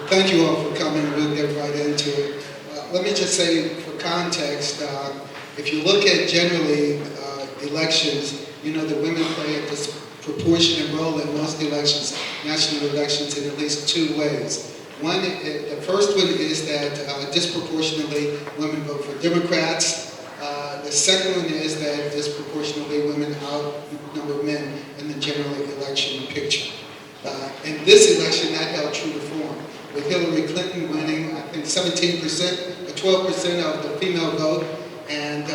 thank you all for coming. We'll get right into it. Let me just say, for context, if you look at generally elections, you know that women play a disproportionate role in most elections, national elections, in at least two ways. One, the first one is that disproportionately women vote for Democrats. The second one is that disproportionately women outnumber men in the general election picture. In this election, that held true to form, with Hillary Clinton winning, I think, 17%, or 12% of the female vote, and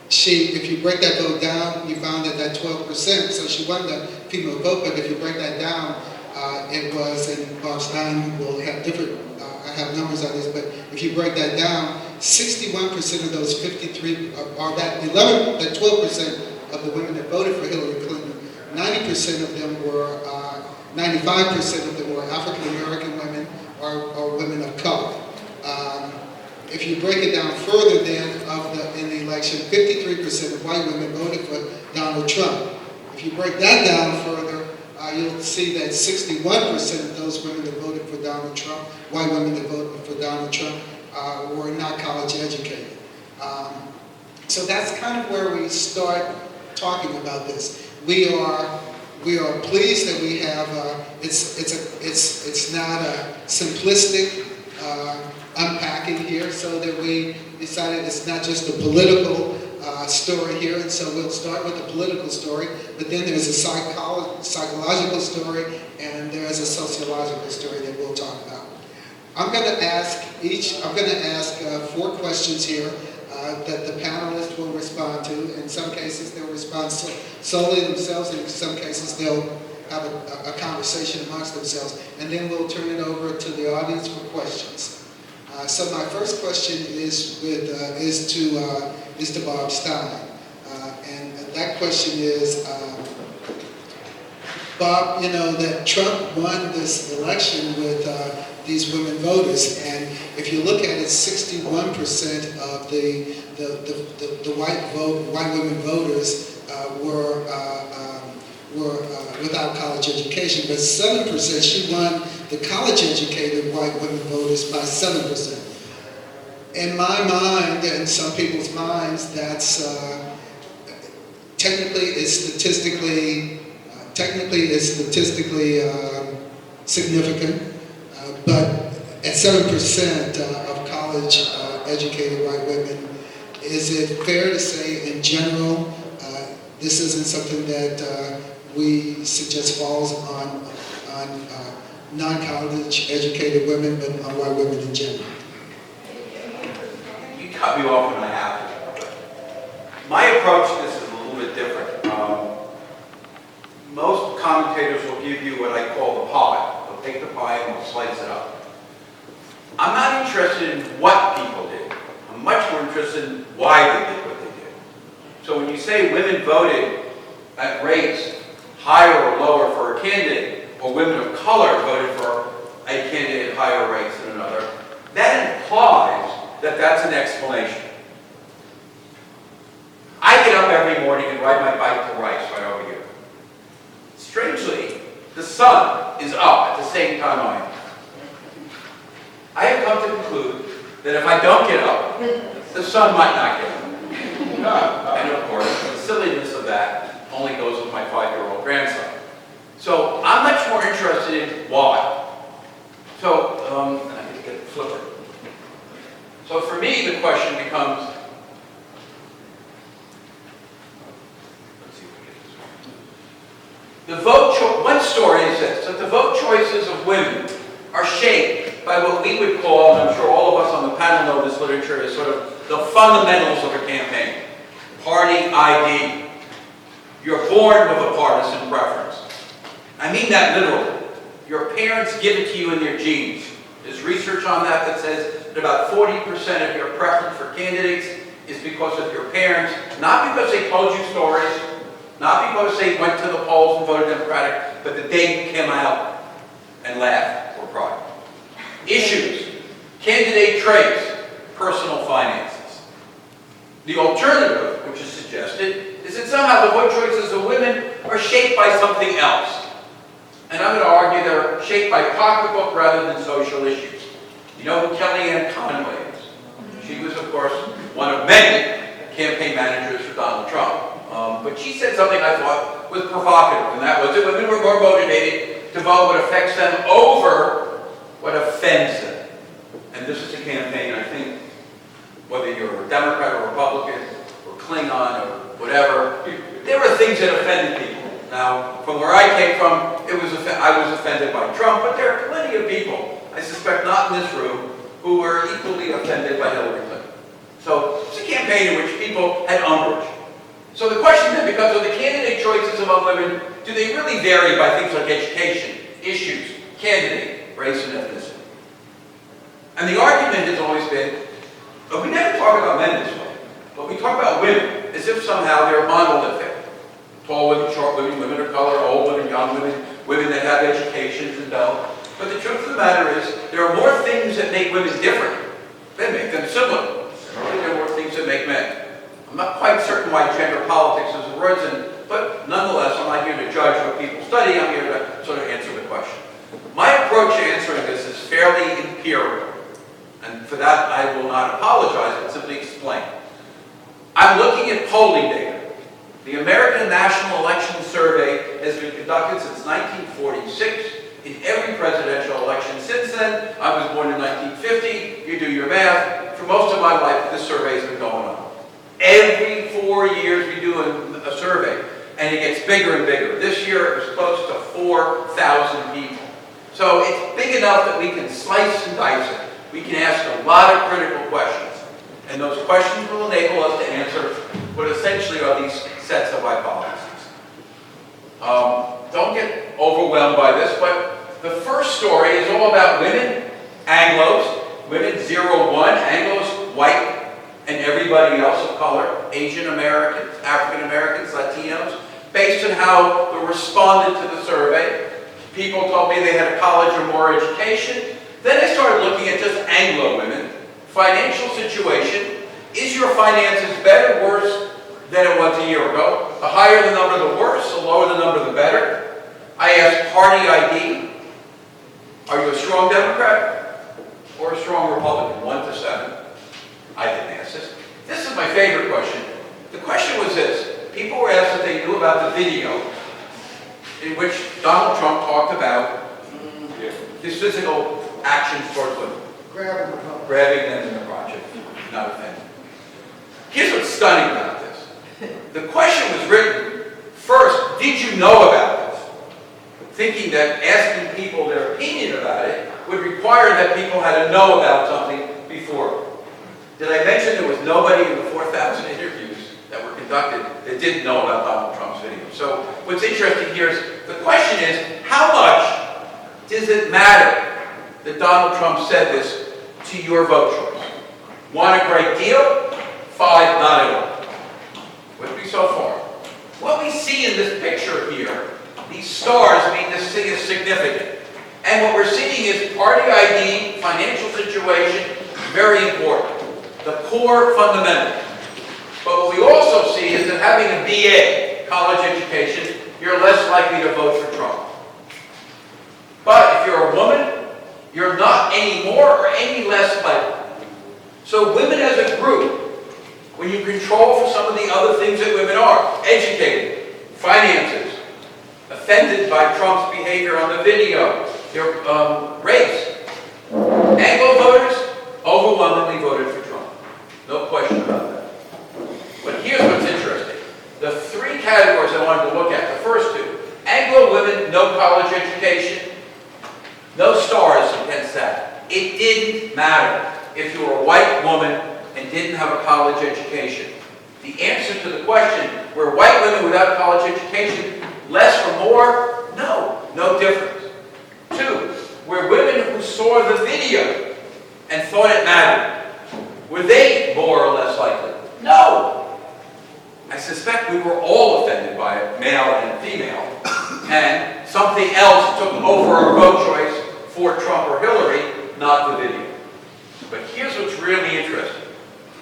she, if you break that vote down, you found that 12%, so she won the female vote, but if you break that down, it was, and Bob Stein will have different, I have numbers on this, but if you break that down, 61% of those 53, or that 12% of the women that voted for Hillary Clinton, 90% of them were, 95% of them were African American women or women of color. If you break it down further, then in the election, 53% of white women voted for Donald Trump. If you break that down further, you'll see that 61% of those women that voted for Donald Trump, white women that voted for Donald Trump, were not college educated. So that's kind of where we start talking about this. We are pleased that we have. It's not a simplistic unpacking here, so that we decided it's not just a political story here, and so we'll start with the political story, but then there's a psychological story, and there's a sociological story that we'll talk about. I'm going to ask 4 questions here that the panelists will respond to. In some cases, they'll respond solely themselves, and in some cases, they'll have a conversation amongst themselves, and then we'll turn it over to the audience for questions. So my first question is to Bob Stein, and that question is, Bob, you know that Trump won this election with these women voters, and if you look at it, 61% of the white women voters were without college education, but 7%, she won the college-educated white women voters by 7%. In my mind, and some people's minds, that's technically is statistically significant, but at 7% of college-educated white women, is it fair to say, in general, this isn't something that we suggest falls on non-college educated women, but on white women in general? You cut me off when I have to. My approach to this is a little bit different. Most commentators will give you what I call the pie. They'll take the pie and they'll slice it up. I'm not interested in what people did. I'm much more interested in why they did what they did. So when you say women voted at rates higher or lower for a candidate, or women of color voted for a candidate at higher rates than another, that implies that that's an explanation. I get up every morning and ride my bike to Rice, right over here. Strangely, the sun is up at the same time I am. I have come to conclude that if I don't get up, the sun might not get up. And of course, the silliness of that only goes with my 5-year-old grandson. So I'm much more interested in why. So, I need to get the flipper. So for me, the question becomes, let's see if we get this right. One story is this, that the vote choices of women are shaped by what we would call, and I'm sure all of us on the panel know this literature, is sort of the fundamentals of a campaign. Party ID. You're born with a partisan preference. I mean that literally. Your parents give it to you in their genes. There's research on that says that about 40% of your preference for candidates is because of your parents, not because they told you stories, not because they went to the polls and voted Democratic, but the day you came out and laughed or cried. Issues, candidate traits, personal finances. The alternative, which is suggested, is that somehow the vote choices of women are shaped by something else. And I'm going to argue they're shaped by pocketbook rather than social issues. You know who Kellyanne Conway is? She was, of course, one of many campaign managers for Donald Trump. But she said something I thought was provocative, and that was that women were more motivated to vote what affects them over what offends them. And this is a campaign, I think, whether you're a Democrat or Republican or Klingon or whatever, there were things that offended people. Now, from where I came from, I was offended by Trump, but there are plenty of people, I suspect not in this room, who were equally offended by Hillary Clinton. So it's a campaign in which people had umbrage. So the question then becomes, are the candidate choices among women, do they really vary by things like education, issues, candidate, race, and ethnicity? And the argument has always been, we never talk about men this way, but we talk about women as if somehow they're monolithic. Tall women, short women, women of color, old women, young women, women that have educations and don't. But the truth of the matter is, there are more things that make women different than make them similar. I think there are more things that make men. I'm not quite certain why gender politics has arisen, but nonetheless, I'm not here to judge what people study. I'm here to sort of answer the question. My approach to answering this is fairly empirical. And for that, I will not apologize, but simply explain. I'm looking at polling data. The American National Election Survey has been conducted since 1946 in every presidential election since then. I was born in 1950. You do your math. For most of my life, this survey has been going on. Every 4 years, we do a survey, and it gets bigger and bigger. This year, it was close to 4,000 people. So it's big enough that we can slice and dice it. We can ask a lot of critical questions. And those questions will enable us to answer what essentially are these sets of hypotheses. Don't get overwhelmed by this, but the first story is all about women, Anglos, women 0-1, Anglos, white, and everybody else of color, Asian Americans, African Americans, Latinos, based on how they responded to the survey. People told me they had a college or more education. Then I started looking at just Anglo women. Financial situation. Is your finances better or worse than it was a year ago? The higher the number, the worse. The lower the number, the better. I asked party ID. Are you a strong Democrat or a strong Republican? 1 to 7. I didn't ask this. This is my favorite question. The question was this. People were asked if they knew about the video in which Donald Trump talked about his physical actions towards women. Grabbing them in the crotch, not offended. Here's what's stunning about this. The question was written, first, did you know about this? Thinking that asking people their opinion about it would require that people had to know about something before. Did I mention there was nobody in the 4,000 interviews that were conducted that didn't know about Donald Trump's video? So what's interesting here is, the question is, how much does it matter that Donald Trump said this to your vote choice? 1, a great deal. 5, not at all. What do we so far? What we see in this picture here, these stars mean this thing is significant. And what we're seeing is party ID, financial situation, very important. The core fundamental. But what we also see is that having a BA, college education, you're less likely to vote for Trump. But if you're a woman, you're not any more or any less likely. So women as a group, when you control for some of the other things that women are, educated, finances, offended by Trump's behavior on the video, their race, Anglo voters overwhelmingly voted for Trump. No question about that. But here's what's interesting. The 3 categories I wanted to look at, the first 2, Anglo women, no college education, no stars against that. It didn't matter if you were a white woman and didn't have a college education. The answer to the question, were white women without college education less or more? No, no difference. 2, were women who saw the video and thought it mattered, were they more or less likely? No. I suspect we were all offended by it, male and female, and something else took over our vote choice for Trump or Hillary, not the video. But here's what's really interesting.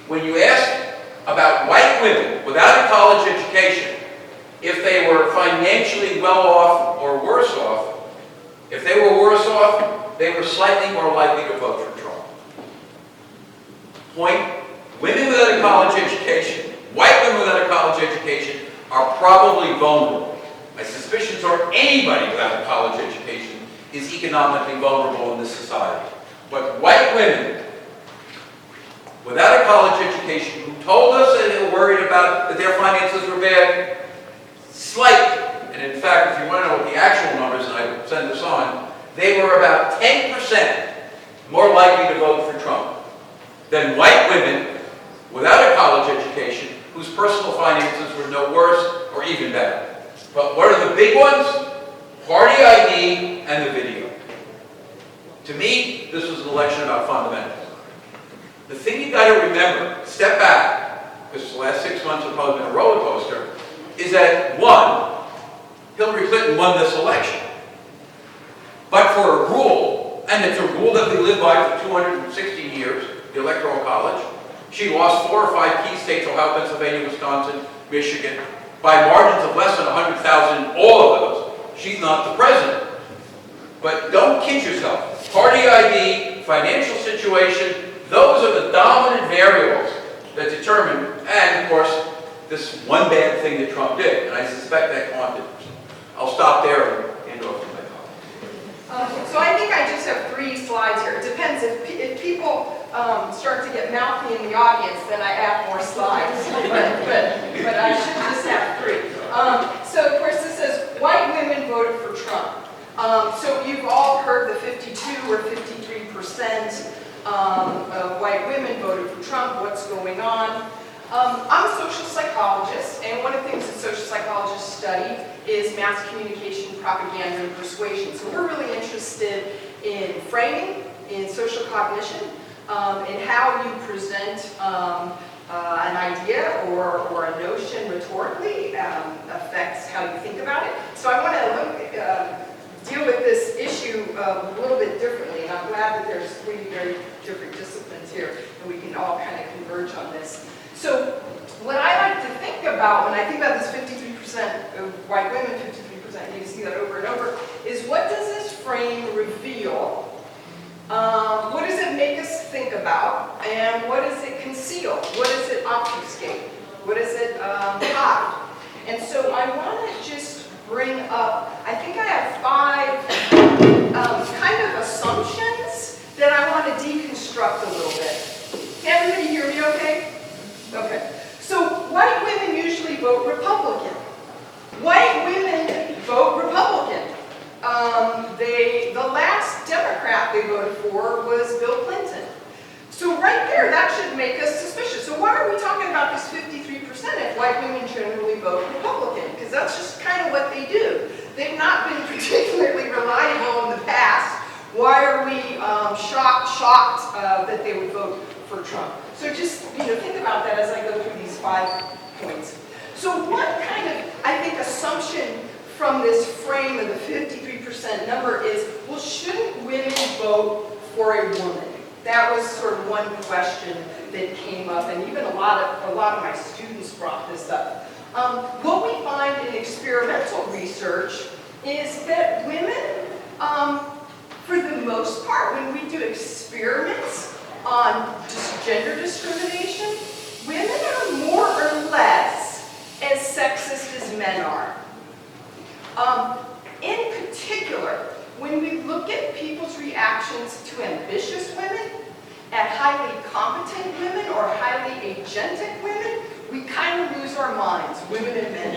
When you ask about white women without a college education, if they were financially well off or worse off, If they were worse off, they were slightly more likely to vote for Trump. Point, women without a college education, white women without a college education, are probably vulnerable. My suspicions are anybody without a college education is economically vulnerable in this society. But white women without a college education who told us that they were worried about that their finances were bad, slightly, and in fact, if you want to know what the actual numbers, and I send this on, they were about 10% more likely to vote for Trump than white women without a college education whose personal finances were no worse or even better. But what are the big ones? Party ID and the video. To me, this was an election about fundamentals. The thing you got to remember, step back, because the last 6 months have probably been a roller coaster, is that one, Hillary Clinton won this election. But for a rule, and it's a rule that we live by for 260 years, the Electoral College, she lost 4 or 5 key states, Ohio, Pennsylvania, Wisconsin, Michigan, by margins of less than 100,000, all of those. She's not the president. But don't kid yourself. Party ID, financial situation, those are the dominant variables that determine, and of course, this one bad thing that Trump did, and I suspect that haunted. I'll stop there and hand off to my colleague. So I think I just have 3 slides here. It depends. If people start to get mouthy in the audience, then I add more slides. but I should just have 3. So of course this says white women voted for Trump. So you've all heard the 52 or 53% of white women voted for Trump. What's going on? I'm a social psychologist, and one of the things that social psychologists study is mass communication, propaganda, and persuasion. So we're really interested in framing, in social cognition, in how you present an idea or a notion rhetorically affects how you think about it. So I want to deal with this issue a little bit differently, and I'm glad that there's 3 very different disciplines here, and we can all kind of converge on this. So what I like to think about when I think about this 53% of white women, 53%, you can see that over and over, is what does this frame reveal? What does it make us think about? And what does it conceal? What does it obfuscate? What does it hide? And so I want to just bring up, I think I have 5 kind of assumptions that I want to deconstruct a little bit. Can everybody hear me okay? Okay. So white women usually vote Republican. White women vote Republican. The last Democrat they voted for was Bill Clinton. So right there, that should make us suspicious. So why are we talking about this 53% if white women generally vote Republican? Because that's just kind of what they do. They've not been particularly reliable in the past. Why are we shocked that they would vote for Trump? So just think about that as I go through these 5 points. So one kind of, I think, assumption from this frame of the 53% number is, well, shouldn't women vote for a woman? That was sort of one question that came up, and even a lot of my students brought this up. What we find in experimental research is that women, for the most part, when we do experiments on gender discrimination, women are more or less as sexist as men are. In particular, when we look at people's reactions to ambitious women, at highly competent women or highly agentic women, we kind of lose our minds, women and men.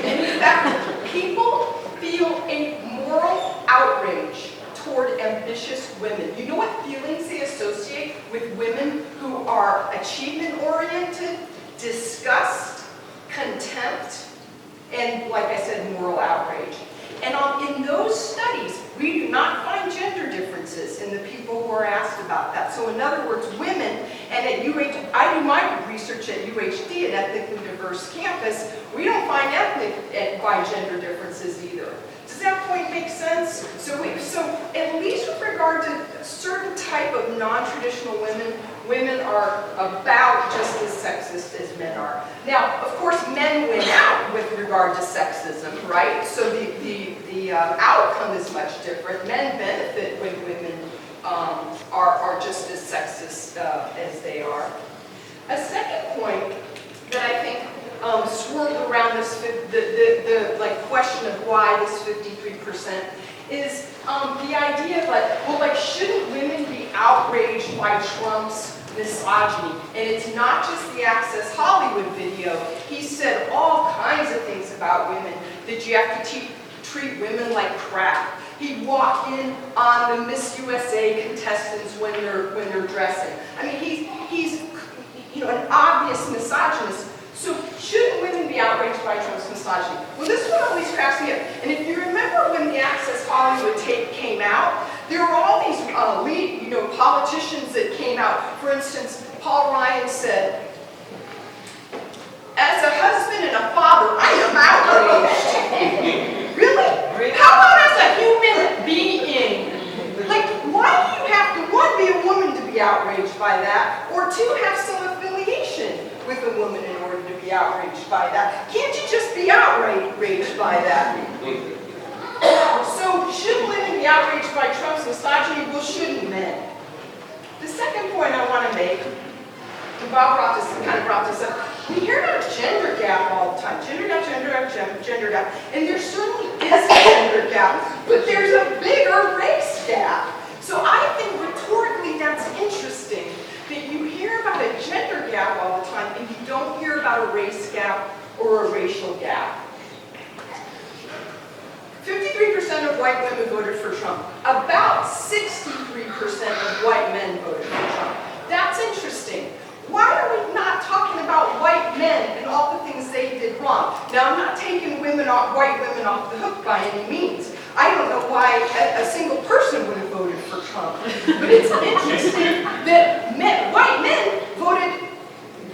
And in fact, people feel a moral outrage toward ambitious women. You know what feelings they associate with women who are achievement-oriented? Disgust, contempt, and, like I said, moral outrage. And in those studies, we do not find gender differences in the people who are asked about that. So in other words, women And at I do my research at UHD, an ethnically diverse campus. We don't find ethnic by gender differences either. Does that point make sense? So at least with regard to a certain type of non-traditional women, women are about just as sexist as men are. Now, of course, men win out with regard to sexism, right? So the outcome is much different. Men benefit when women are just as sexist as they are. A second point that I think swirled around this, the question of why this 53% is the idea of shouldn't women be outraged by Trump's misogyny? And it's not just the Access Hollywood video. He said all kinds of things about women, that you have to treat women like crap. He'd walk in on the Miss USA contestants when they're dressing. I mean, he's an obvious misogynist. So shouldn't women be outraged by Trump's misogyny? Well, this one always cracks me up. And if you remember when the Access Hollywood tape came out, there were all these lead, politicians that came out. For instance, Paul Ryan said, "As a husband and a father, I am outraged." Really? How about as a human being? Why do you have to, one, be a woman to be outraged by that, or two, have some affiliation with a woman in order to be outraged by that? Can't you just be outraged by that? So, should women be outraged by Trump's misogyny? Well, shouldn't men? The second point I want to make, and Bob kind of brought this up, we hear about gender gap all the time. Gender gap. And there certainly is a gender gap, but there's a bigger race gap. So I think rhetorically that's interesting, that you hear about a gender gap all the time and you don't hear about a race gap or a racial gap. 53% of white women voted for Trump. About 63% of white men voted for Trump. That's interesting. Why are we not talking about white men and all the things they did wrong? Now, I'm not taking white women off the hook by any means. I don't know why a single person would have voted for Trump. But it's interesting that white men voted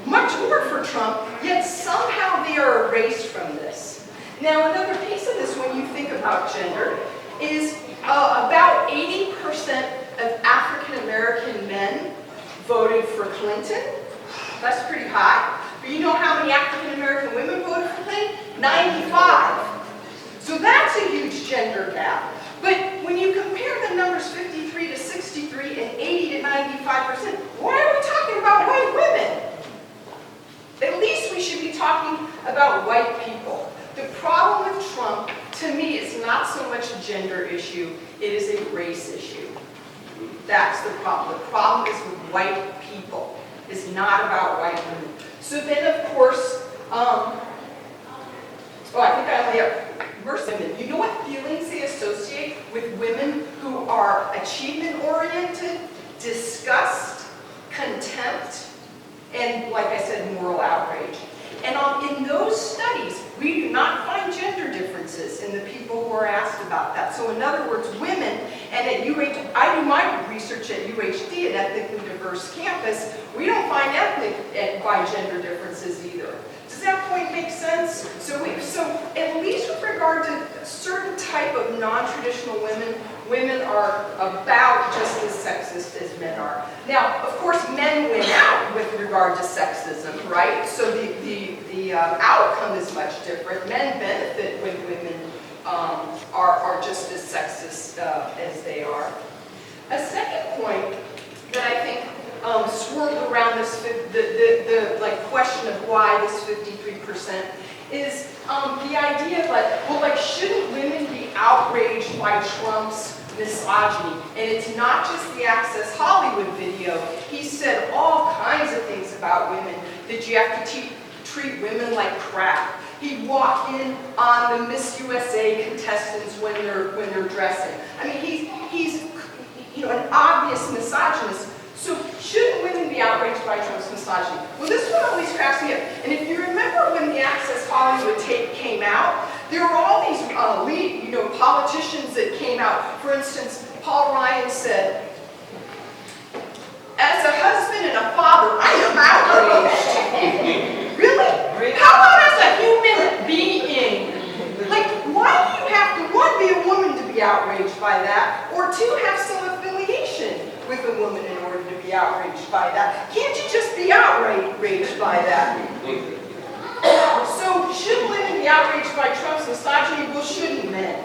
much more for Trump, yet somehow they are erased from this. Now, another piece of this, when you think about gender, is about 80% of African American men voted for Clinton. That's pretty high. But you know how many African American women voted for Clinton? 95. So that's a huge gender gap. But when you compare the numbers 53 to 63 and 80 to 95%, why are we talking about white women? At least we should be talking about white people. The problem with Trump, to me, is not so much a gender issue, it is a race issue. That's the problem. The problem is with white people. It's not about white women. So then, of course, I think I only have worse women. You know what feelings they associate with women who are achievement-oriented, disgust, contempt, and, like I said, moral outrage. And in those studies, we do not find gender differences in the people who are asked about that. So in other words, women, and I do my research at UHD, an ethnically diverse campus, we don't find ethnic by gender differences either. Does that point make sense? So at least with regard to a certain type of non-traditional women, women are about just as sexist as men are. Now, of course, men win out with regard to sexism, right? So the outcome is much different. Men benefit when women are just as sexist as they are. A second point that I think swirled around this, the question of why this 53% is the idea of shouldn't women be outraged by Trump's misogyny? And it's not just the Access Hollywood video. He said all kinds of things about women, that you have to treat women like crap. He'd walk in on the Miss USA contestants when they're dressing. I mean, he's an obvious misogynist. So shouldn't women be outraged by Trump's misogyny? Well, this one always cracks me up. And if you remember when the Access Hollywood tape came out, there were all these lead, politicians that came out. For instance, Paul Ryan said, as a husband and a father, I am outraged. Really? How about as a human being? Like, why do you have to, one, be a woman to be outraged by that, or two, have some affiliation with a woman in order to be outraged by that? Can't you just be outraged by that? So, should women be outraged by Trump's misogyny? Well, shouldn't men?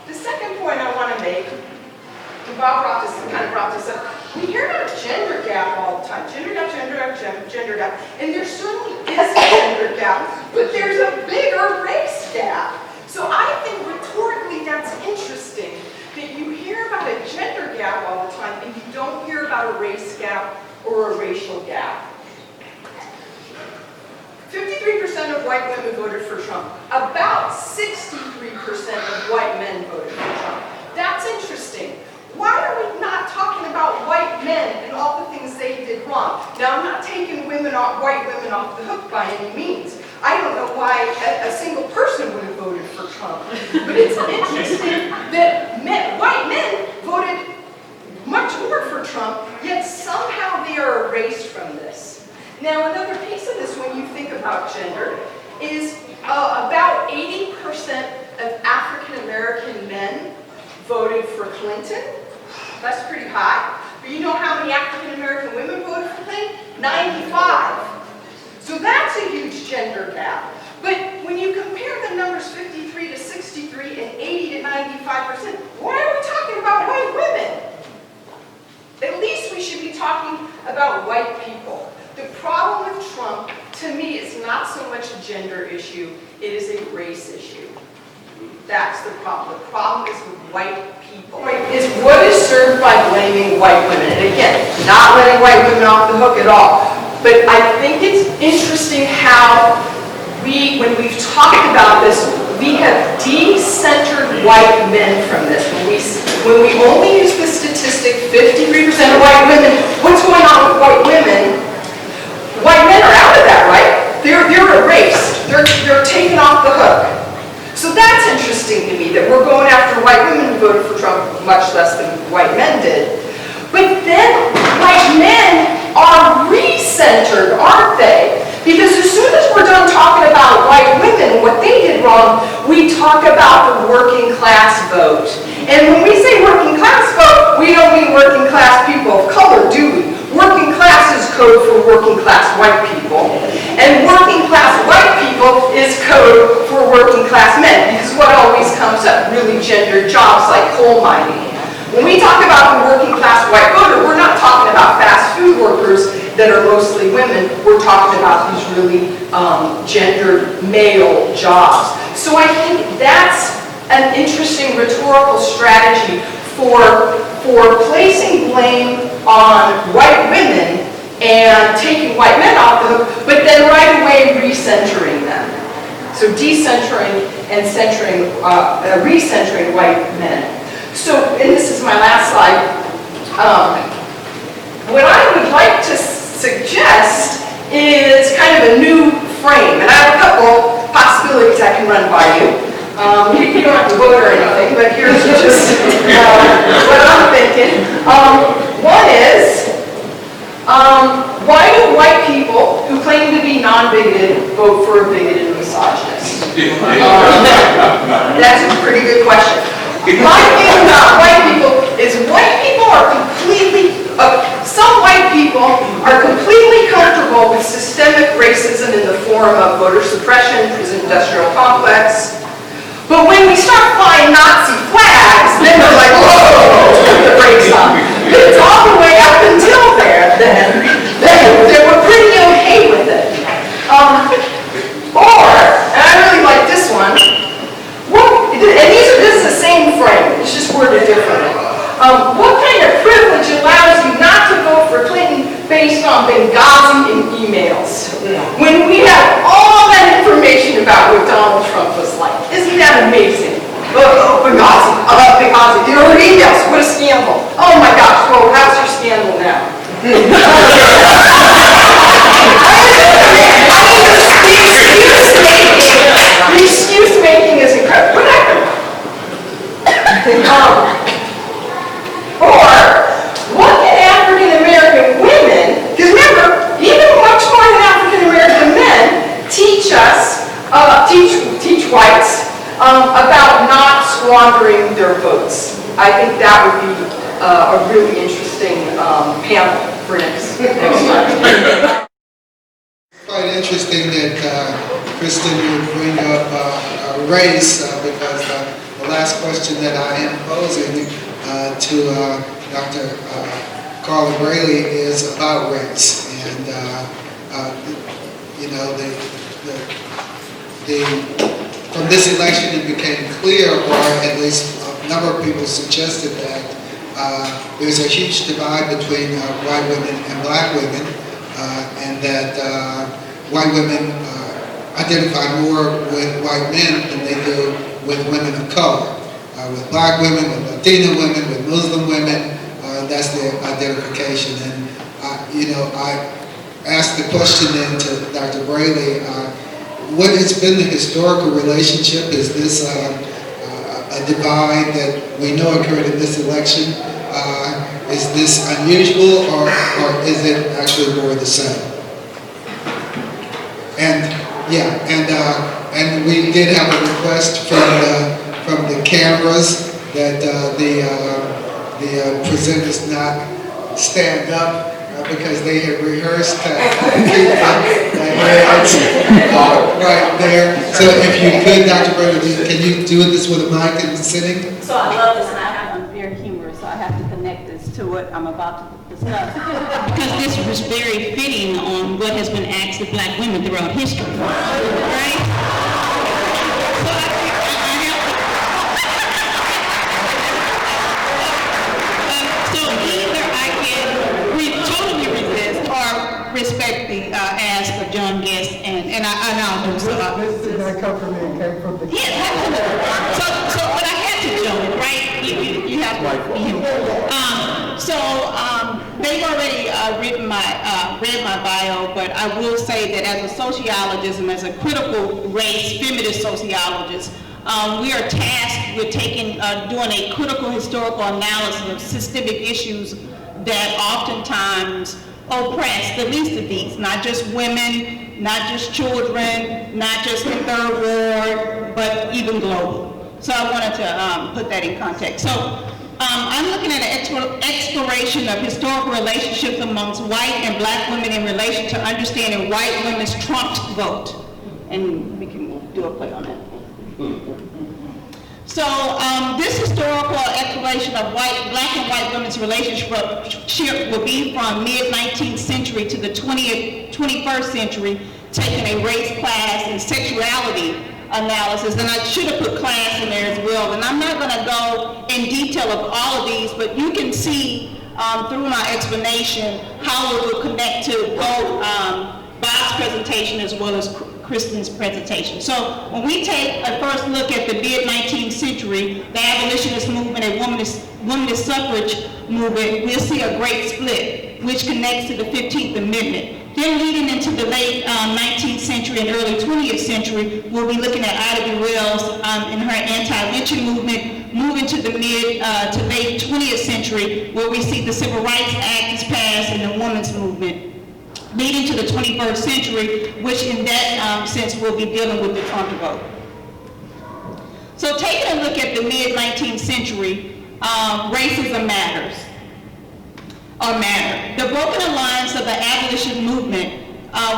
The second point I want to make, and Bob kind of brought this up, we hear about a gender gap all the time. Gender gap, gender gap, gender gap. And there certainly is a gender gap, but there's a bigger race gap. So I think rhetorically that's interesting, that you hear about a gender gap all the time and you don't hear about a race gap or a racial gap. 53% of white women voted for Trump. About 63% of white men voted for Trump. That's interesting. Why are we not talking about white men and all the things they did wrong? Now, I'm not taking white women off the hook by any means. I don't know why a single person would have voted for Trump. But it's interesting that white men voted much more for Trump, yet somehow they are erased from this. Now, another piece of this, when you think about gender, is about 80% of African American men voted for Clinton. That's pretty high. But you know how many African American women voted for Clinton? 95. So that's a huge gender gap. But when you compare the numbers 53 to 63 and 80 to 95%, why are we talking about white women? At least we should be talking about white people. The problem with Trump, to me, is not so much a gender issue, it is a race issue. That's the problem. The problem is with white people. Is what is served by blaming white women. And again, not letting white women off the hook at all. But I think it's interesting how when we've talked about this, we have de-centered white men from this. When we only use the statistic 53% of white women, what's going on with white women? White men are out of that, right? They're erased. They're taken off the hook. So that's interesting to me, that we're going after white women who voted for Trump much less than white men did. But then white men are re-centered, aren't they? Because as soon as we're done talking about white women, what they did wrong, we talk about the working class vote. And when we say working class vote, we don't mean working class people of color, do we? Working class is code for working class white people. And working class white people is code for working class men, because what always comes up, really gendered jobs like coal mining. When we talk about the working class white voter, we're not talking about fast food workers that are mostly women. We're talking about these really gendered male jobs. So I think that's an interesting rhetorical strategy for placing blame on white women and taking white men off the hook, but then right away recentering them. So decentering and centering, recentering white men. So, and this is my last slide, what I would like to suggest is kind of a new frame, and I have a couple possibilities I can run by you. You don't have to vote or anything, but here's just what I'm thinking. One is, why do white people who claim to be non-bigoted vote for a bigoted misogynist? That's a pretty good question. My thing about white people is white people are some white people are completely comfortable with systemic racism in the form of voter suppression, prison industrial complex. But when we start flying Nazi flags, then they're like, whoa, put the brakes on. But it's all the way up until there, then they were pretty okay with it. And I really like this one. And this is the same frame, it's just worded differently. What kind of privilege allows you not to vote for Clinton based on Benghazi and emails? When we have all that information about what Donald Trump was like. Isn't that amazing? Benghazi, Benghazi, you know, her emails, what a scandal. Oh my gosh, well, how's your scandal now? I understand about not squandering their votes. I think that would be a really interesting panel for next time. Quite interesting that Kristen would bring up race because the last question that I am posing to Dr. Carla Braley is about race. And, you know, from this election it became clear, or at least a number of people suggested that there's a huge divide between white women and black women, and that white women identify more with white men than they do with women of color. With black women, with Latina women, with Muslim women, that's their identification. And, you know, I asked the question then to Dr. Braley, what has been the historical relationship? Is this a divide that we know occurred in this election? Is this unusual, or is it actually more the same? And yeah, and we did have a request from the cameras that the presenters not stand up because they had rehearsed to keep the heads right there. So if you could, Dr. Braley, can you do this with a mic and sitting? So I love this, and I'm very humorous, so I have to connect this to what I'm about to discuss. Because this was very fitting on what has been asked of black women throughout history, right? So either I can totally resist or respect the ask of John Guest, and I'll do so. This did not come from me, it came from the... Yes, so but I had to jump it, right? You have to be human. They've already read my bio, but I will say that as a sociologist and as a critical race feminist sociologist, we are tasked with doing a critical historical analysis of systemic issues that oftentimes oppress the least of these, not just women, not just children, not just in third ward, but even global. So I wanted to put that in context. So I'm looking at an exploration of historical relationships amongst white and black women in relation to understanding white women's trumped vote. And we can do a play on that. So this historical exploration of black and white women's relationship will be from mid-19th century to the 21st century, taking a race, class, and sexuality analysis, and I should have put class in there as well. And I'm not going to go in detail of all of these, but you can see through my explanation how it will connect to both Bob's presentation as well as Kristen's presentation. So when we take a first look at the mid-19th century, the abolitionist movement and womanist suffrage movement, we'll see a great split, which connects to the 15th Amendment. Then leading into the late 19th century and early 20th century, we'll be looking at Ida B. Wells and her anti-lynching movement, moving to the mid to late 20th century, where we see the Civil Rights Act is passed and the women's movement, leading to the 21st century, which in that sense we'll be dealing with the Trump vote. So taking a look at the mid-19th century, racism matters. The broken alliance of the abolition movement,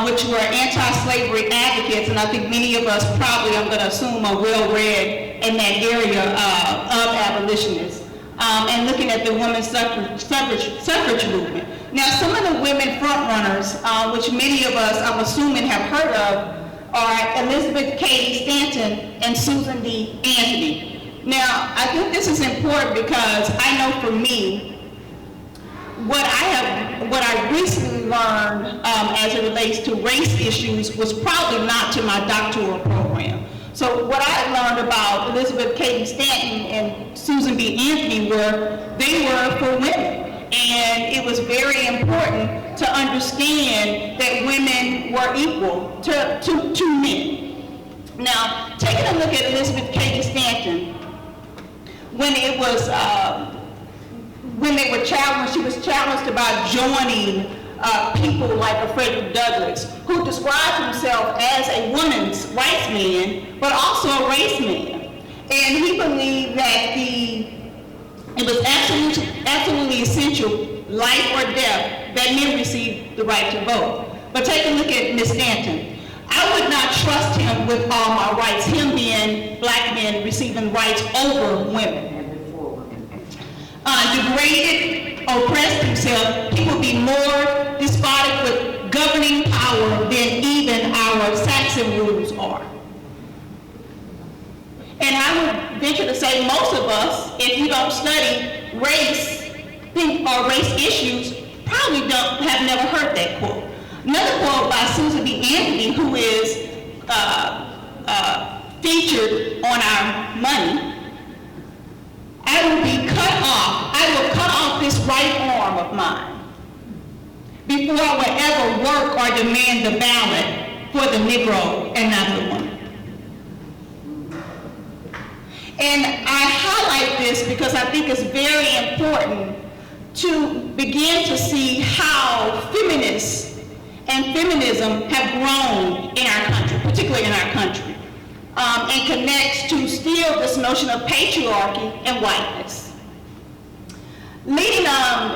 which were anti-slavery advocates, and I think many of us probably, I'm going to assume, are well-read in that area of abolitionists, and looking at the women's suffrage movement. Now, some of the women frontrunners, which many of us, I'm assuming, have heard of, are Elizabeth Cady Stanton and Susan B. Anthony. Now, I think this is important because I know for me, what I recently learned as it relates to race issues was probably not to my doctoral program. So what I learned about Elizabeth Cady Stanton and Susan B. Anthony they were for women. And it was very important to understand that women were equal to men. Now, taking a look at Elizabeth Cady Stanton, when she was challenged about joining people like a Frederick Douglass, who described himself as a woman's rights man, but also a race man. And he believed that it was absolutely essential, life or death, that men receive the right to vote. But take a look at Ms. Stanton. I would not trust him with all my rights, him being black men receiving rights over women. Degraded, oppressed himself, he would be more despotic with governing power than even our Saxon rules are. And I would venture to say most of us, if you don't study race or race issues, probably have never heard that quote. Another quote by Susan B. Anthony, who is featured on our money. I will cut off this right arm of mine before I will ever work or demand the ballot for the Negro and not the woman. And I highlight this because I think it's very important to begin to see how feminists and feminism have grown in our country, particularly in our country, and connects to still this notion of patriarchy and whiteness. Leading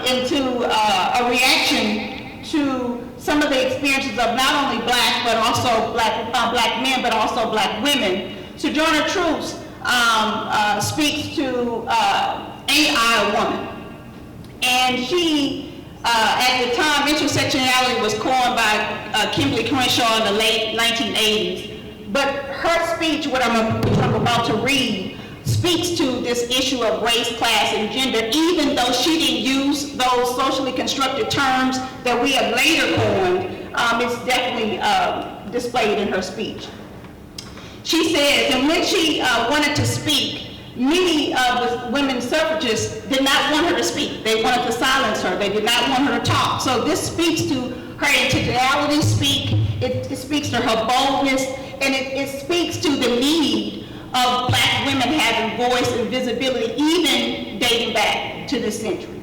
into a reaction to some of the experiences of not only black, but also black men, but also black women, Sojourner Truth speaks to Ain't I a Woman? And she, at the time, intersectionality was coined by Kimberly Crenshaw in the late 1980s. But her speech, which I'm about to read, speaks to this issue of race, class, and gender, even though she didn't use those socially constructed terms that we have later coined. It's definitely displayed in her speech. She says, and when she wanted to speak, many of the women suffragists did not want her to speak. They wanted to silence her. They did not want her to talk. So this speaks to her intentionality, it speaks to her boldness, and it speaks to the need of black women having voice and visibility, even dating back to this century.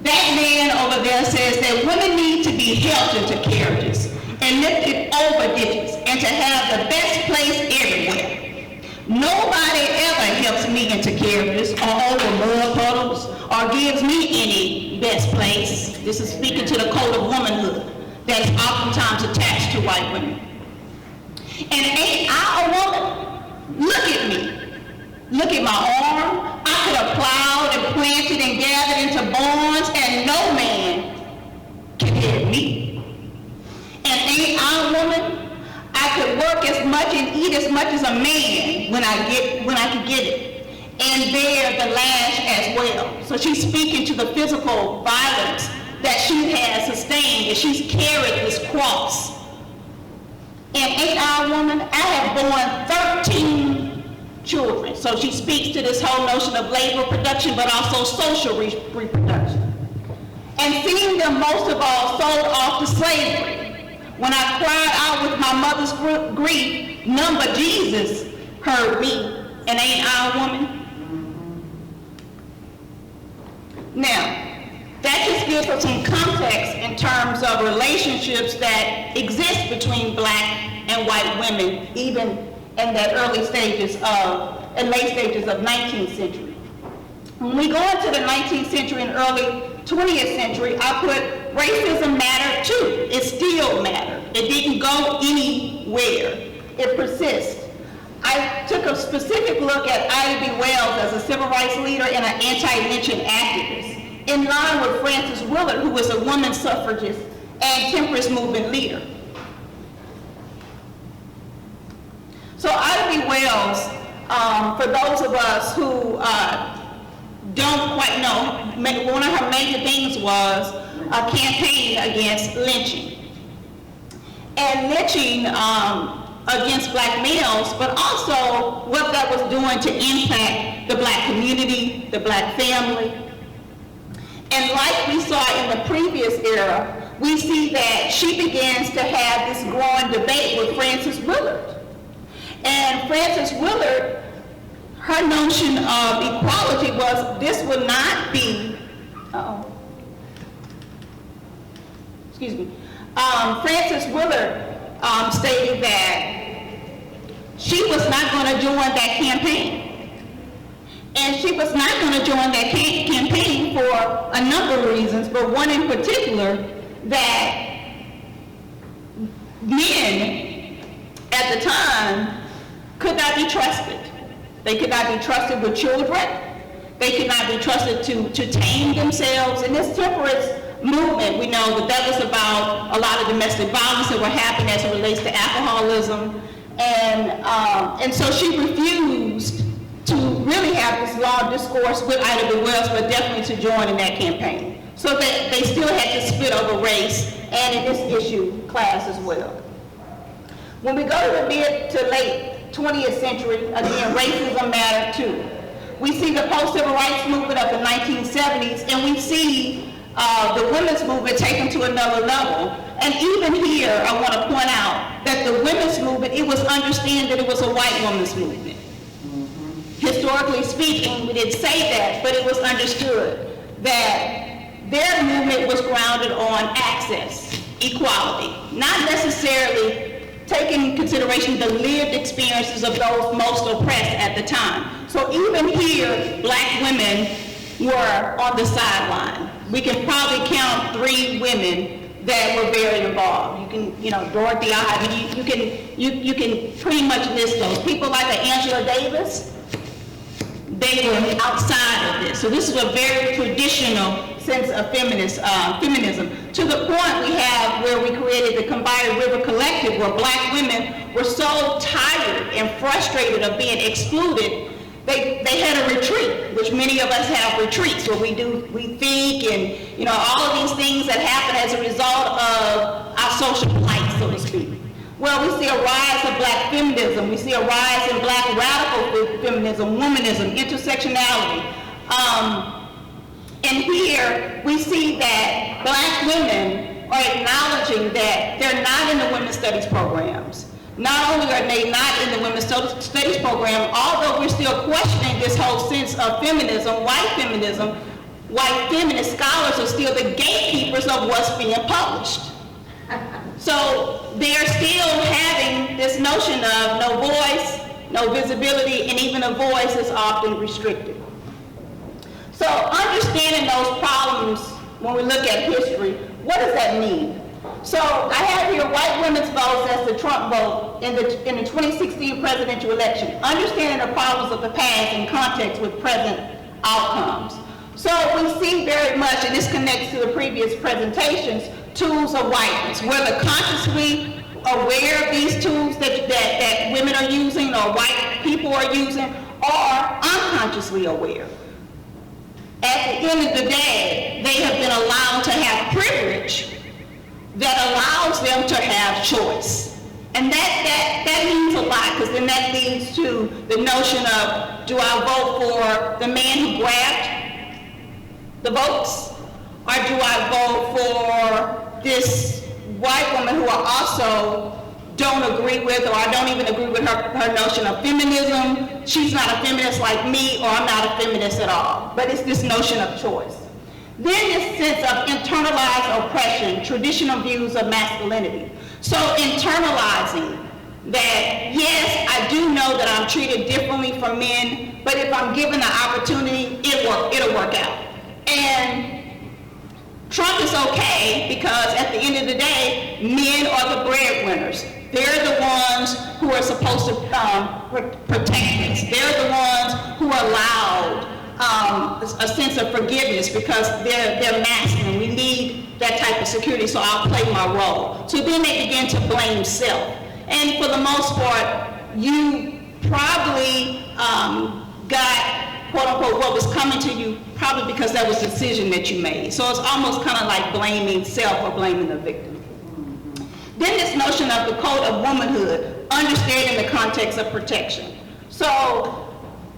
That man over there says that women need to be helped into carriages and lifted over ditches and to have the best place everywhere. Nobody ever helps me into carriages or over mud puddles or gives me any best place. This is speaking to the code of womanhood that is oftentimes attached to white women. And ain't I a woman? Look at me. Look at my arm. I could have plowed and planted and gathered into barns, and no man can hear me. And ain't I a woman? I could work as much and eat as much as a man when I could get it, and bear the lash as well. So she's speaking to the physical violence that she has sustained, and she's carried this cross. And ain't I a woman? I have borne 13 children. So she speaks to this whole notion of labor production, but also social reproduction. And seeing them most of all sold off to slavery. When I cried out with my mother's grief, none but Jesus heard me. And ain't I a woman? Now, that just gives us some context in terms of relationships that exist between black and white women, even in that late stages of 19th century. When we go into the 19th century and early 20th century, I put racism mattered too. It still mattered. It didn't go anywhere. It persists. I took a specific look at Ida B. Wells as a civil rights leader and an anti-lynching activist, in line with Frances Willard, who was a woman suffragist and temperance movement leader. So Ida B. Wells, for those of us who don't quite know, one of her major things was a campaign against lynching. And lynching against black males, but also what that was doing to impact the black community, the black family. And like we saw in the previous era, we see that she begins to have this growing debate with Frances Willard. And Frances Willard, her notion of equality was this would not be, Frances Willard stated that she was not going to join that campaign. And she was not going to join that campaign for a number of reasons, but one in particular, that men at the time could not be trusted. They could not be trusted with children. They could not be trusted to tame themselves. In this temperance movement, we know that was about a lot of domestic violence that were happening as it relates to alcoholism. And so she refused to really have this long discourse with Ida B. Wells, but definitely to join in that campaign. So that they still had to split over race and in this issue, class as well. When we go to the mid to late 20th century, again, racism mattered too. We see the post-civil rights movement of the 1970s, and we see the women's movement taken to another level. And even here, I want to point out that the women's movement, it was understood that it was a white woman's movement. Historically speaking, we didn't say that, but it was understood that their movement was grounded on access, equality, not necessarily taking into consideration the lived experiences of those most oppressed at the time. So even here, black women were on the sideline. We can probably count 3 women that were very involved. You can, Dorothy Ivy, you can pretty much list those. People like Angela Davis, they were outside of this. So this is a very traditional sense of feminism, to the point we have where we created the Combined River Collective, where black women were so tired and frustrated of being excluded, they had a retreat, which many of us have retreats where we think and all of these things that happen as a result of our social plight, so to speak. Well, we see a rise of black feminism. We see a rise in black radical feminism, womanism, intersectionality. And here we see that black women are acknowledging that they're not in the women's studies programs. Not only are they not in the women's studies program, although we're still questioning this whole sense of feminism, white feminist scholars are still the gatekeepers of what's being published. So they're still having this notion of no voice, no visibility, and even a voice is often restricted. So understanding those problems when we look at history, what does that mean? So I have here white women's votes as the Trump vote in the 2016 presidential election, understanding the problems of the past in context with present outcomes. So we see very much, and this connects to the previous presentations, tools of whiteness, whether consciously aware of these tools that women are using or white people are using, or unconsciously aware. At the end of the day, they have been allowed to have privilege that allows them to have choice. And that means a lot, because then that leads to the notion of, do I vote for the man who grabbed the votes, or do I vote for this white woman who I also don't agree with, or I don't even agree with her notion of feminism. She's not a feminist like me, or I'm not a feminist at all. But it's this notion of choice. Then this sense of internalized oppression, traditional views of masculinity. So internalizing that, yes, I do know that I'm treated differently from men, but if I'm given the opportunity, it'll work out. And Trump is okay because at the end of the day, men are the breadwinners. They're the ones who are supposed to protect us. They're the ones who are allowed a sense of forgiveness because they're masculine. We need that type of security, so I'll play my role. So then they begin to blame self. And for the most part, you probably got, quote unquote, what was coming to you probably because that was a decision that you made. So it's almost kind of like blaming self or blaming the victim. Then this notion of the code of womanhood, understanding the context of protection. So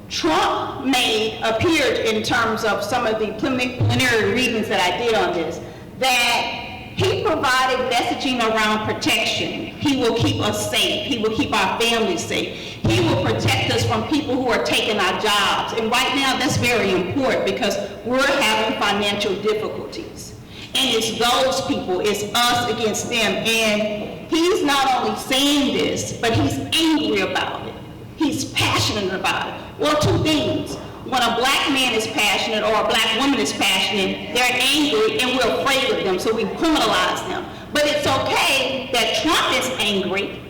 Trump appeared in terms of some of the preliminary readings that I did on this, that he provided messaging around protection. He will keep us safe. He will keep our families safe. He will protect us from people who are taking our jobs. And right now that's very important because we're having financial difficulties. And it's those people, it's us against them. And he's not only saying this, but he's angry about it. He's passionate about it. Well, two things. when a black man is passionate or a black woman is passionate, they're angry and we're afraid of them, so we criminalize them. But it's okay that Trump is angry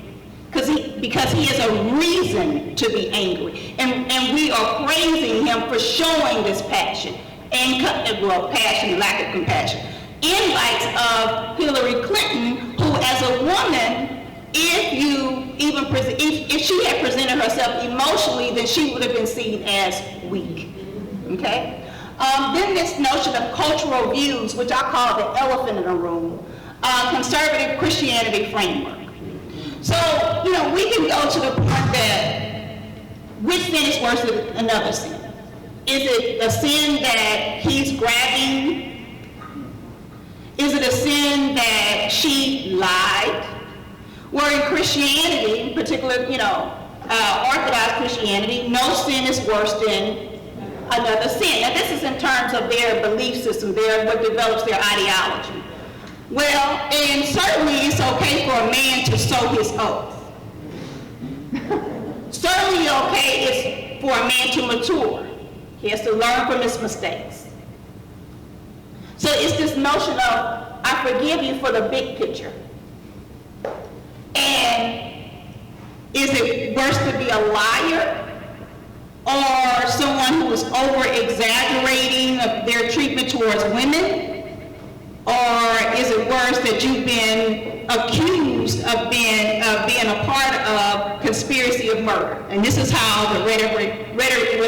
because he has a reason to be angry. And we are praising him for showing this passion, and passion, lack of compassion, in light of Hillary Clinton, who as a woman, if she had presented herself emotionally, then she would have been seen as weak, okay? Then this notion of cultural views, which I call the elephant in the room, conservative Christianity framework. So, we can go to the point that which sin is worse than another sin? Is it a sin that he's grabbing? Is it a sin that she lied? Where in Christianity, particularly, Orthodox Christianity, no sin is worse than another sin. Now this is in terms of their belief system, what develops their ideology. Well, and certainly it's okay for a man to sow his oath. Certainly okay is for a man to mature. He has to learn from his mistakes. So it's this notion of, I forgive you for the big picture. And is it worse to be a liar or someone who is over-exaggerating their treatment towards women? Or is it worse that you've been accused of being a part of conspiracy of murder? And this is how the rhetoric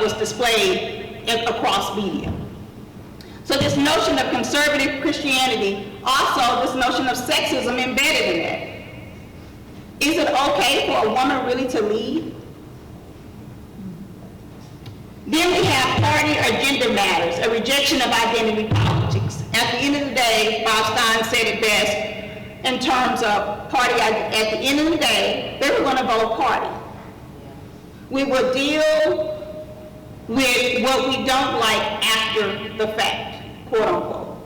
was displayed across media. So this notion of conservative Christianity, also this notion of sexism embedded in that. Is it okay for a woman really to lead? Then we have party or gender matters, a rejection of identity politics. At the end of the day, Bob Stein said it best in terms of party. At the end of the day, they were going to vote party. We will deal with what we don't like after the fact, quote unquote.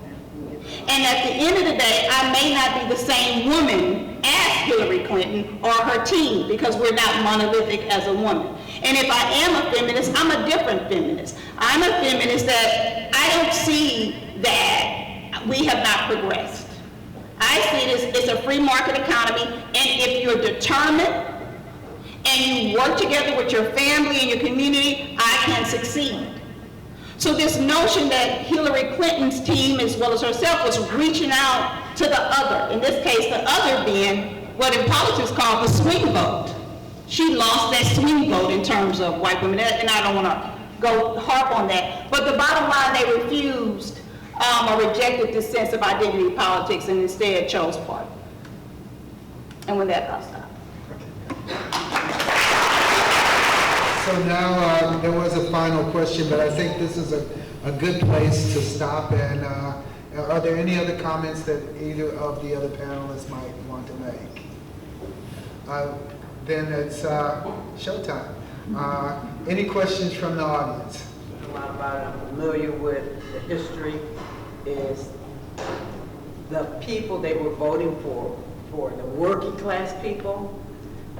And at the end of the day, I may not be the same woman as Hillary Clinton or her team because we're not monolithic as a woman. And if I am a feminist, I'm a different feminist. I'm a feminist that I don't see that we have not progressed. I see it as a free market economy, and if you're determined and you work together with your family and your community, I can succeed. So this notion that Hillary Clinton's team, as well as herself, was reaching out to the other, in this case, the other being what in politics called the swing vote. She lost that swing vote in terms of white women, and I don't want to go harp on that. But the bottom line, they refused or rejected this sense of identity politics and instead chose party. And with that, I'll stop. So now there was a final question, but I think this is a good place to stop. And are there any other comments that either of the other panelists might want to make? Then it's showtime. Any questions from the audience? A lot about it. I'm familiar with the history. Is the people they were voting for the working class people,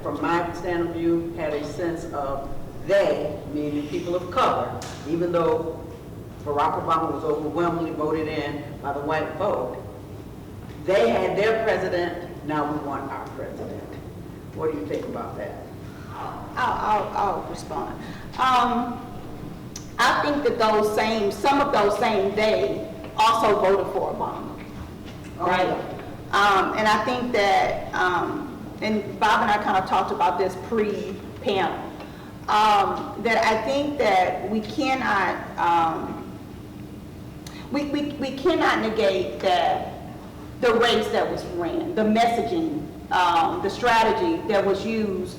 from my stand of view, had a sense of they, meaning people of color, even though Barack Obama was overwhelmingly voted in by the white vote, they had their president, now we want our president. What do you think about that? I'll respond. I think that some of those same they also voted for Obama, right? And I think that, and Bob and I kind of talked about this pre-panel, that I think that we cannot, we cannot negate that the race that was ran, the messaging, the strategy that was used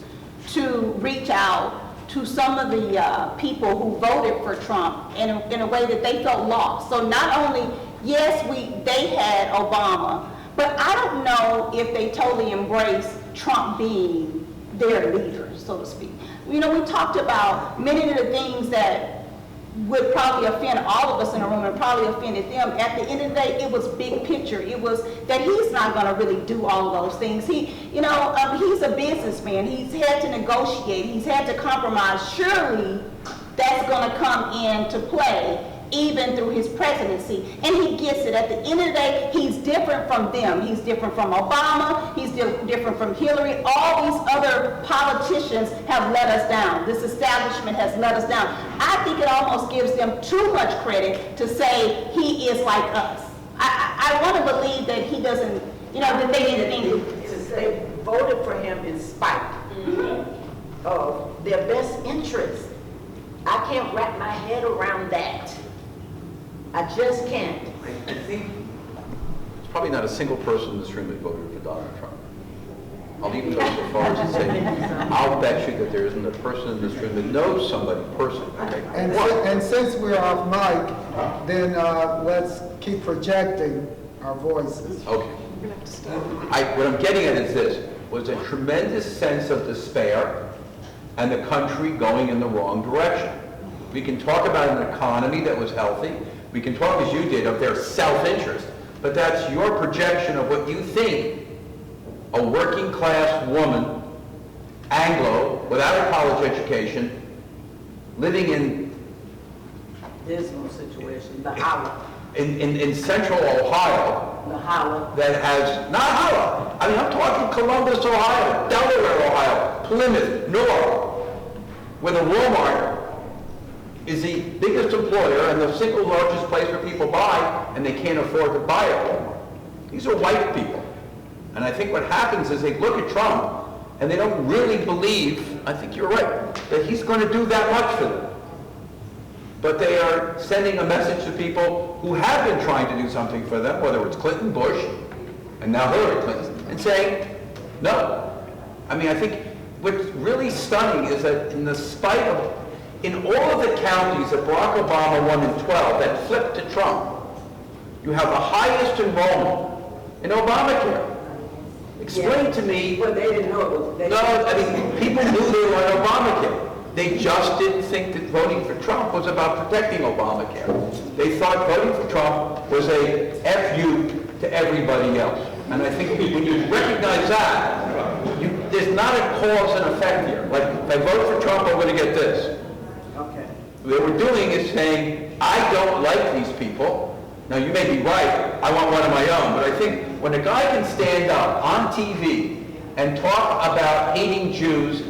to reach out to some of the people who voted for Trump in a way that they felt lost. So not only, yes, they had Obama, but I don't know if they totally embraced Trump being their leader, so to speak. We talked about many of the things that would probably offend all of us in the room and probably offended them. At the end of the day, it was big picture. It was that he's not going to really do all of those things. He's a businessman. He's had to negotiate. He's had to compromise. Surely that's gonna come into play even through his presidency. And he gets it. At the end of the day, he's different from them. He's different from Obama. He's different from Hillary. All these other politicians have let us down. This establishment has let us down. I think it almost gives them too much credit to say he is like us. I want to believe that he doesn't, that they didn't think. They voted for him in spite of their best interest. I can't wrap my head around that. I just can't. I think there's probably not a single person in this room that voted for Donald Trump. I'll even go so far as to say, I'll bet you that there isn't a person in this room that knows somebody personally. Okay? And since we're off mic, then let's keep projecting our voices. Okay. What I'm getting at is this, was a tremendous sense of despair and the country going in the wrong direction. We can talk about an economy that was healthy. We can talk, as you did, of their self-interest. But that's your projection of what you think a working class woman, Anglo, without a college education, living in Dismal situation, the holla, in central Ohio, the holla. that has, not Ohio, I mean, I'm talking Columbus, Ohio, Delaware, Ohio, Plymouth, Newark, where the Walmart is the biggest employer and the single largest place where people buy, and they can't afford to buy at Walmart. These are white people. And I think what happens is they look at Trump, and they don't really believe, I think you're right, that he's going to do that much for them. But they are sending a message to people who have been trying to do something for them, whether it's Clinton, Bush, and now Hillary Clinton, and saying, no. I mean, I think what's really stunning is that in all of the counties that Barack Obama won in 12 that flipped to Trump, you have the highest enrollment in Obamacare. Explain to me. Well, they didn't know it was. No, I mean, people knew they were on Obamacare. They just didn't think that voting for Trump was about protecting Obamacare. They thought voting for Trump was a FU to everybody else. And I think when you recognize that, there's not a cause and effect here. Like, if I vote for Trump, I'm going to get this. Okay. What we're doing is saying, I don't like these people. Now, you may be right, I want one of my own, but I think when a guy can stand up on TV and talk about hating Jews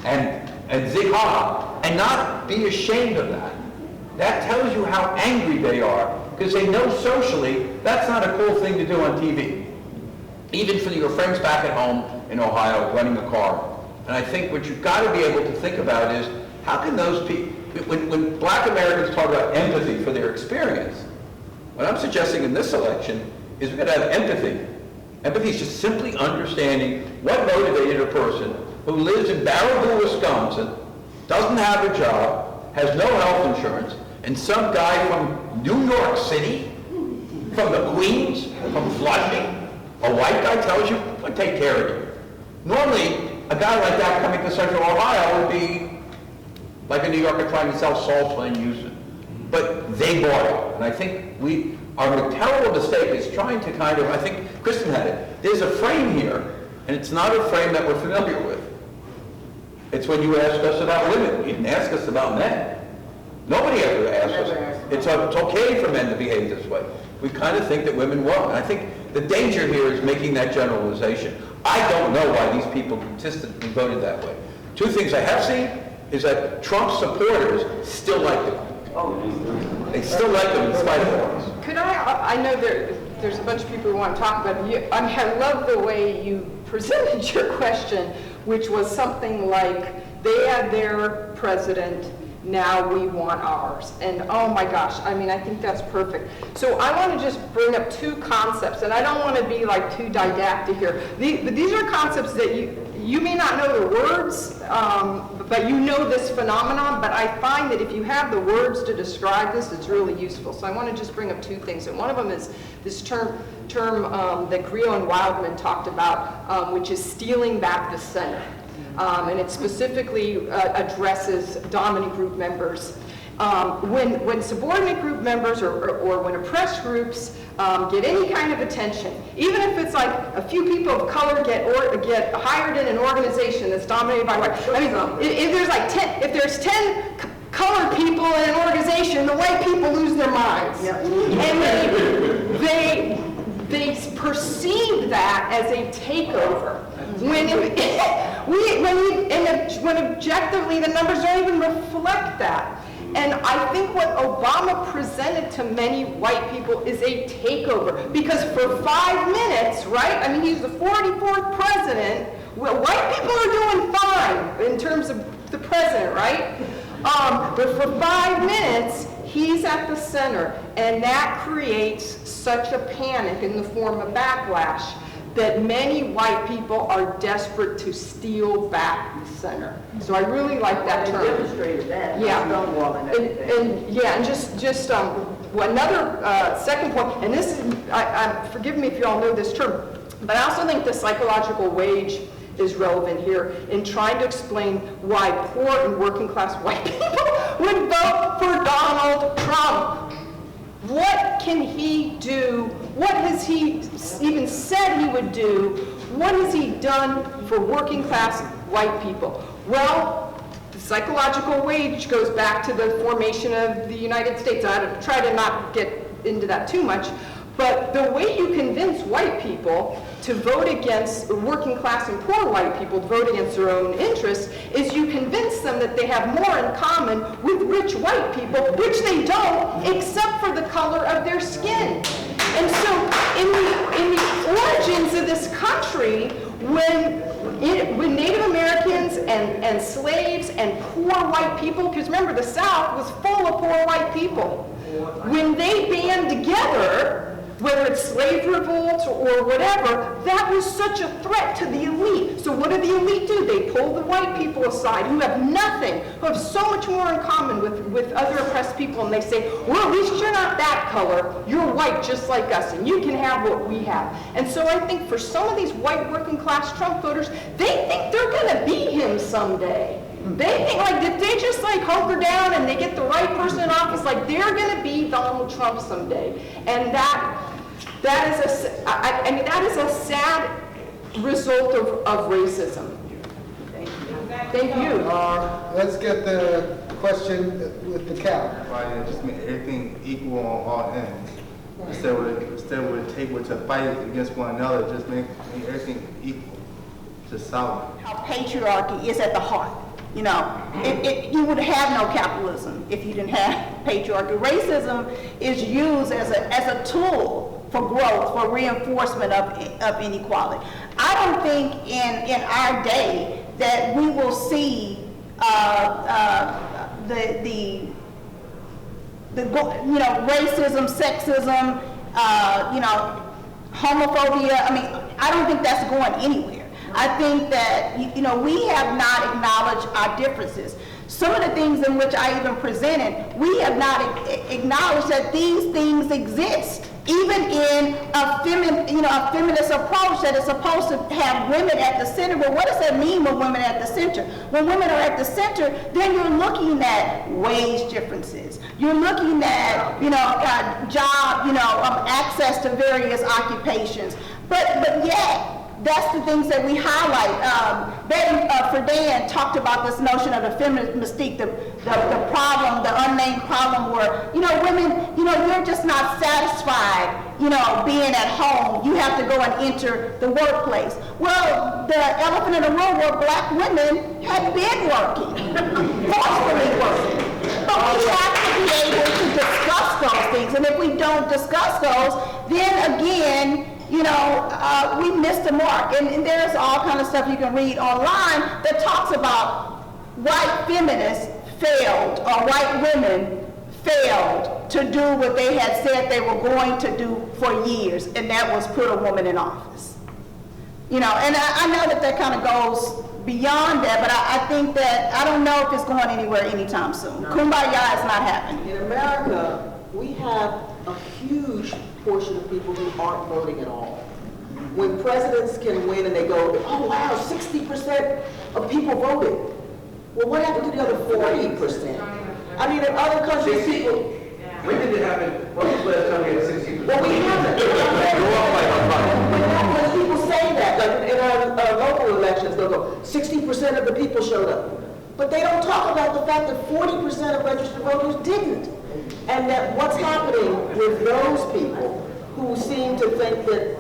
and Zihad and not be ashamed of that, that tells you how angry they are, because they know socially that's not a cool thing to do on TV. Even for your friends back at home in Ohio running a car. And I think what you've got to be able to think about is, how can those people, when black Americans talk about empathy for their experience, what I'm suggesting in this election is we've got to have empathy. Empathy is just simply understanding what motivated a person who lives in Baraboo, Wisconsin, doesn't have a job, has no health insurance, and some guy from New York City, from the Queens, from Flushing, a white guy tells you, I'll take care of you. Normally, a guy like that coming to Central Ohio would be like a New Yorker trying to sell salsa in Houston. But they bought it. And I think our terrible mistake is trying to kind of, I think Kristen had it, there's a frame here, and it's not a frame that we're familiar with. It's when you ask us about women. You didn't ask us about men. Nobody ever asked us. It's okay for men to behave this way. We kind of think that women won't. And I think the danger here is making that generalization. I don't know why these people consistently voted that way. Two things I have seen is that Trump supporters still like them. They still like them in spite of all this. Could I know there's a bunch of people who want to talk about it. I love the way you presented your question, which was something like, they had their president, now we want ours. And oh my gosh, I mean, I think that's perfect. So I want to just bring up two concepts, and I don't want to be like too didactic here. But these are concepts that you may not know the words, but you know this phenomenon, but I find that if you have the words to describe this, it's really useful. So I want to just bring up two things. And one of them is this term that Creel and Wildman talked about, which is stealing back the Senate. And it specifically addresses dominant group members. When subordinate group members or when oppressed groups get any kind of attention, even if it's like a few people of color get hired in an organization that's dominated by white. I mean, if there's 10 colored people in an organization, the white people lose their minds. And they perceive that as a takeover. When objectively the numbers don't even reflect that. And I think what Obama presented to many white people is a takeover. Because for 5 minutes, right? I mean, he's the 44th president. Well, white people are doing fine in terms of the president, right? But for 5 minutes, he's at the center. And that creates such a panic in the form of backlash that many white people are desperate to steal back the center. So I really like that term. They demonstrated that. Yeah. Stonewall and everything. And yeah, and just another second point, and this is, forgive me if you all know this term, but I also think the psychological wage is relevant here in trying to explain why poor and working class white people would vote for Donald Trump. What can he do? What has he even said he would do? What has he done for working class white people? Well, the psychological wage goes back to the formation of the United States. I try to not get into that too much, but the way you convince white people to vote against working class and poor white people to vote against their own interests is you convince them that they have more in common with rich white people, which they don't, except for the color of their skin. And so in the origins of this country, when Native Americans and slaves and poor white people, because remember the South was full of poor white people, when they band together, whether it's slave revolts or whatever, that was such a threat to the elite. So what do the elite do? They pull the white people aside who have nothing, who have so much more in common with other oppressed people, and they say, well, at least you're not that color, you're white just like us, and you can have what we have. And so I think for some of these white working class Trump voters, they think they're gonna be him someday. They think like if they just like hunker down and they get the right person in office, like they're gonna be Donald Trump someday. And that is a sad result of racism. Thank you. Let's get the question with the cap. Right, just make everything equal on all ends. Instead of a table to fight against one another, just make everything equal, just solid. How patriarchy is at the heart. You know, you would have no capitalism if you didn't have patriarchy. Racism is used as a tool for growth, for reinforcement of inequality. I don't think in our day that we will see racism, sexism, homophobia. I mean, I don't think that's going anywhere. I think that, we have not acknowledged our differences. Some of the things in which I even presented, we have not acknowledged that these things exist. Even in a feminist approach that is supposed to have women at the center. Well, what does that mean when women are at the center? When women are at the center, then you're looking at wage differences. You're looking at, job, access to various occupations. But yet, that's the things that we highlight. Betty Friedan talked about this notion of the feminist mystique, the problem, the unnamed problem where, women, you're just not satisfied, being at home. You have to go and enter the workplace. Well, the elephant in the room were black women had been working, forcefully working. But we have to be able to discuss those things. And if we don't discuss those, then again, we missed the mark. And there's all kind of stuff you can read online that talks about white feminists failed, or white women failed to do what they had said they were going to do for years, and that was put a woman in office. And I know that kind of goes beyond that, but I think that, I don't know if it's going anywhere anytime soon. No. Kumbaya is not happening. In America, we have a huge portion of people who aren't voting at all. When presidents can win and they go, oh wow, 60% of people voted. Well, what happened to the other 40%? I mean, in other countries, people... When did it happen? When was the last time we had 60%? Well, we haven't. When people say that, like in our local elections, they'll go, 60% of the people showed up. But they don't talk about the fact that 40% of registered voters didn't. And that what's happening with those people who seem to think that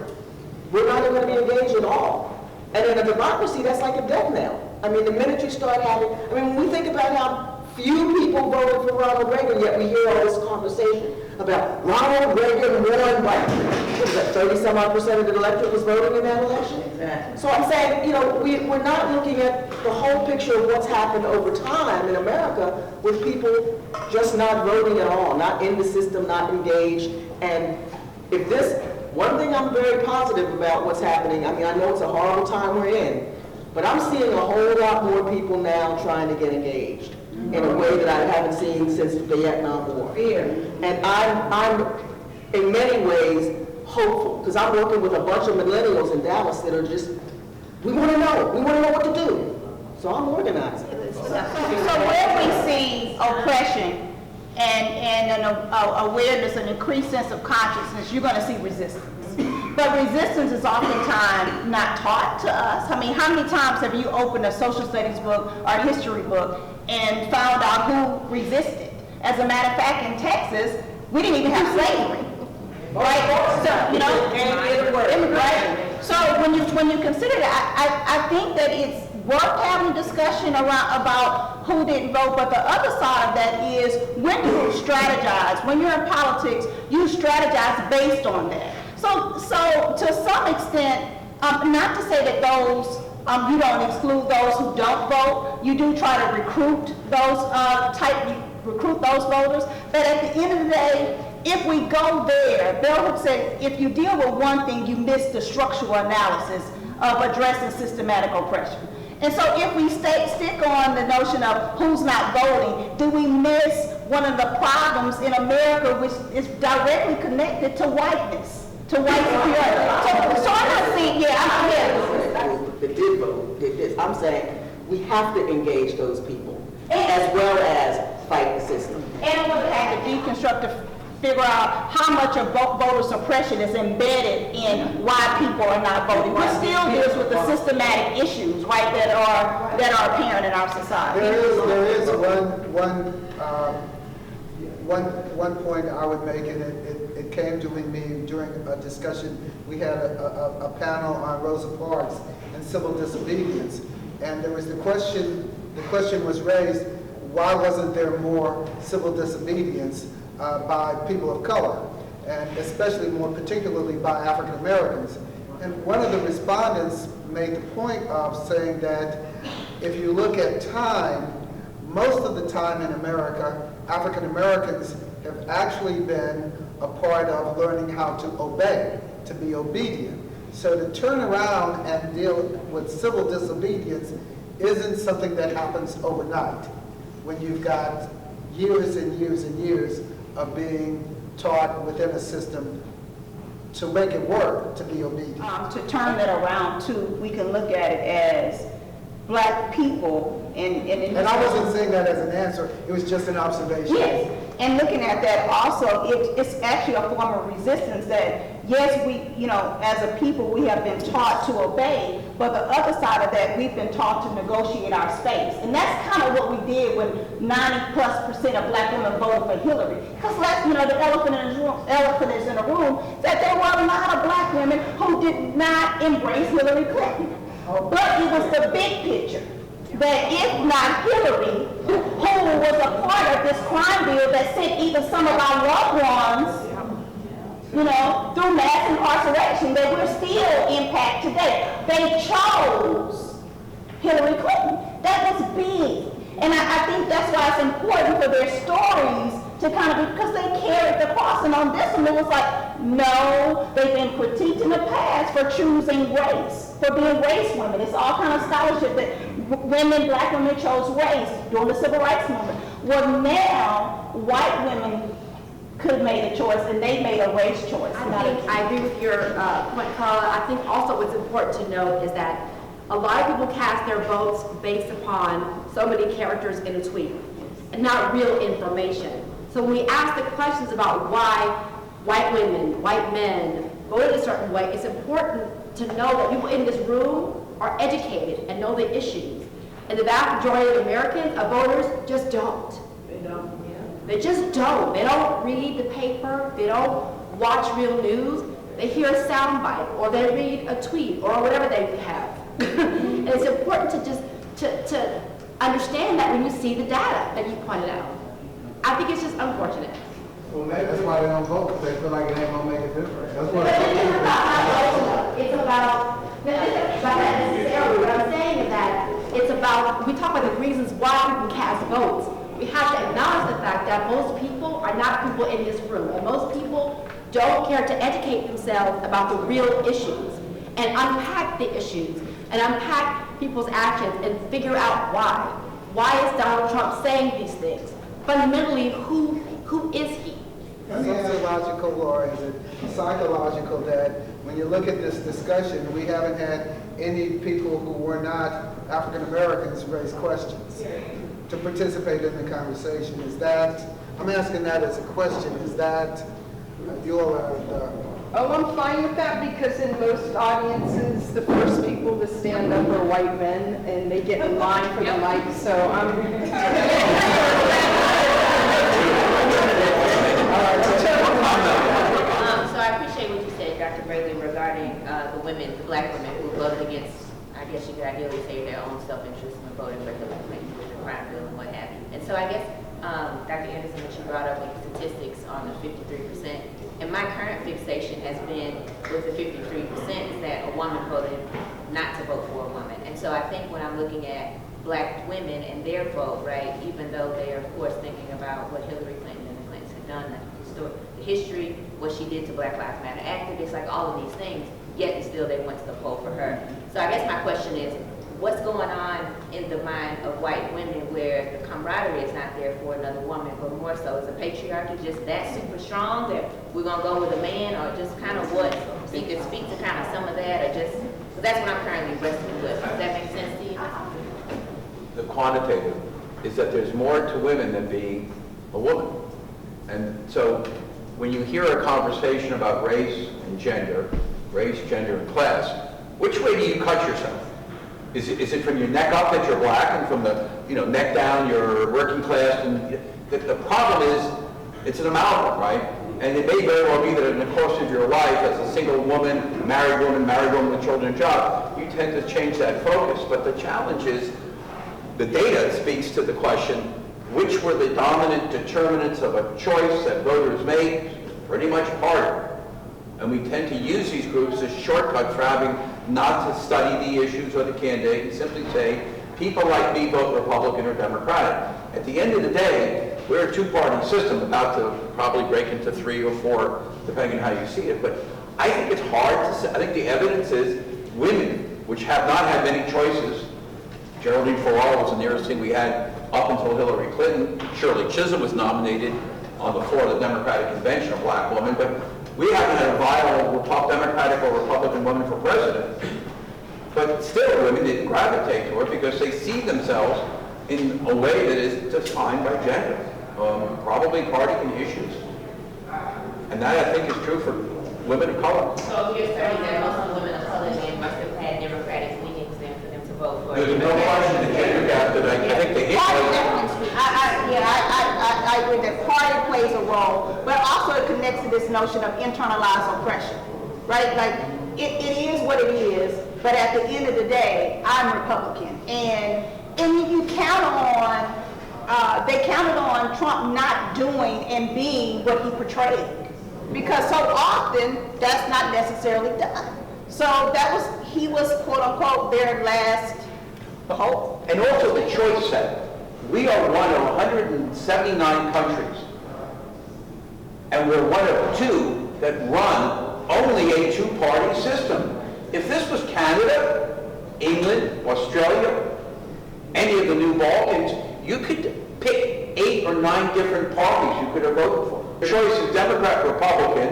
we're not going to be engaged at all. And in a democracy, that's like a death knell. I mean, the minute you start having, I mean, when we think about how few people voted for Ronald Reagan, yet we hear all this conversation about Ronald Reagan won by, what was that, 30-some-odd% of the electorate was voting in that election? Exactly. So I'm saying, you know, we're not looking at the whole picture of what's happened over time in America with people just not voting at all, not in the system, not engaged. And if this, one thing I'm very positive about what's happening, I mean, I know it's a horrible time we're in, but I'm seeing a whole lot more people now trying to get engaged in a way that I haven't seen since the Vietnam War. And I'm in many ways hopeful, because I'm working with a bunch of millennials in Dallas that are just, we want to know what to do. So I'm organizing. So where we see oppression and an awareness, an increased sense of consciousness, you're going to see resistance. But resistance is oftentimes not taught to us. I mean, how many times have you opened a social studies book or a history book and found out who resisted? As a matter of fact, in Texas, we didn't even have slavery. Right? So, you know, right? So when you consider that, I think that it's worth having a discussion about who didn't vote, but the other side of that is when you strategize, when you're in politics, you strategize based on that. So to some extent, not to say that those, you don't exclude those who don't vote, you do try to recruit those recruit those voters, but at the end of the day, if we go there, Bill would say, if you deal with one thing, you miss the structural analysis of addressing systematic oppression. And so if we stick on the notion of who's not voting, do we miss one of the problems in America which is directly connected to whiteness, to white superiority? So I'm not saying, That did vote, did this. I'm saying we have to engage those people as well as fight the system. And we would have to deconstruct to figure out how much of voter suppression is embedded in why people are not voting, which still deals with the systematic issues, right, that are apparent in our society. There is one point I would make, and it came to me during a discussion. We had a panel on Rosa Parks and civil disobedience, and there was the question was raised, why wasn't there more civil disobedience by people of color, and especially more particularly by African Americans? And one of the respondents made the point of saying that if you look at time, most of the time in America, African Americans have actually been a part of learning how to obey, to be obedient. So to turn around and deal with civil disobedience isn't something that happens overnight, when you've got years and years and years of being taught within a system to make it work, to be obedient. To turn that around too, we can look at it as black people And I wasn't saying that as an answer, it was just an observation. Yes, and looking at that also, it's actually a form of resistance that, yes, we, you know, as a people, we have been taught to obey, but the other side of that, we've been taught to negotiate our space. And that's kind of what we did when 90+% of black women voted for Hillary. Because you know, the elephant is in the room, that there were a lot of black women who did not embrace Hillary Clinton. But it was the big picture, that if not Hillary, who was a part of this crime bill that sent even some of our loved ones, you know, through mass incarceration, that we're still impacted today. They chose Hillary Clinton. That was big. And I think that's why it's important for their stories to kind of be, because they carried the cross. And on this one, it was like, no, they've been critiqued in the past for choosing race, for being race women. It's all kind of scholarship that women, black women chose race during the civil rights movement. Well, now, white women could have made a choice, and they made a race choice. I agree with your point, Carla. I think also what's important to note is that a lot of people cast their votes based upon so many characters in a tweet and not real information. So when we ask the questions about why white women, white men voted a certain way, it's important to know that people in this room are educated and know the issues. And the vast majority of Americans, of voters, just don't. They just don't. They don't read the paper. They don't watch real news. They hear a soundbite, or they read a tweet, or whatever they have. And it's important to just to understand that when you see the data that you pointed out. I think it's just unfortunate. Well, that's why they don't vote, because they feel like it ain't gonna make a difference. That's But why. it's about not voting. It's about that necessarily. What I'm saying is that it's about, we talk about the reasons why people cast votes. We have to acknowledge the fact that most people are not people in this room, and most people don't care to educate themselves about the real issues and unpack the issues and unpack people's actions and figure out why. Why is Donald Trump saying these things? Fundamentally, who is he? Sociological, or is it psychological, that when you look at this discussion, we haven't had any people who were not African Americans raise questions to participate in the conversation? Is that, I'm asking that as a question, is that your, Oh, I'm fine with that, because in most audiences, the first people to stand up are white men, and they get in line for the mic, so So I appreciate what you said, Dr. Brayley, regarding the women, the black women who voted against, I guess you could ideally say, their own self-interest in voting for Hillary Clinton with the crime bill and what have you. And so I guess, Dr. Anderson, what you brought up with the statistics on the 53%, and my current fixation has been with the 53% is that a woman voted not to vote for a woman. And so I think when I'm looking at black women and their vote, right, even though they are, of course, thinking about what Hillary Clinton and the Clintons had done, the history, what she did to Black Lives Matter activists, like all of these things, yet and still they went to the poll for her. So I guess my question is, what's going on in the mind of white women where the camaraderie is not there for another woman, but more so is the patriarchy just that super strong that we're gonna go with a man, or just kind of what, so you can speak to kind of some of that, or just, so that's what I'm currently wrestling with. Does that make sense to you? The quantitative is that there's more to women than being a woman. And so when you hear a conversation about race and gender, race, gender, and class, which way do you cut yourself? Is it from your neck up that you're black, and from the neck down you're working class? And the problem is it's an amalgam, right? And it may very well be that in the course of your life as a single woman, married woman with children and job, you tend to change that focus. But the challenge is the data speaks to the question, which were the dominant determinants of a choice that voters made? Pretty much harder. And we tend to use these groups as shortcuts for having not to study the issues or the candidate and simply say, people like me vote Republican or Democratic. At the end of the day, we're a two-party system about to probably break into 3 or 4, depending on how you see it. But I think it's hard to say. I think the evidence is women, which have not had many choices. Geraldine Ferraro was the nearest thing we had up until Hillary Clinton. Shirley Chisholm was nominated on the floor of the Democratic Convention, a black woman, but we haven't had a viable Democratic or Republican woman for president. But still, women didn't gravitate to her because they see themselves in a way that is defined by gender, probably party and issues. And that, I think, is true for women of color. So you're saying that most of the women of color then must have had Democratic leanings then for them to vote for. There's no question the gender gap that I think the issue I agree that party plays a role, but also it connects to this notion of internalized oppression, right? Like, it is what it is, but at the end of the day, I'm Republican. And you count on, they counted on Trump not doing and being what he portrayed. Because so often, that's not necessarily done. So he was quote unquote their last hope. And also the choice set. We are one of 179 countries, and we're one of 2 that run only a 2-party system. If this was Canada, England, Australia, any of the new Balkans, you could pick 8 or 9 different parties you could have voted for. The choice is Democrat, Republican,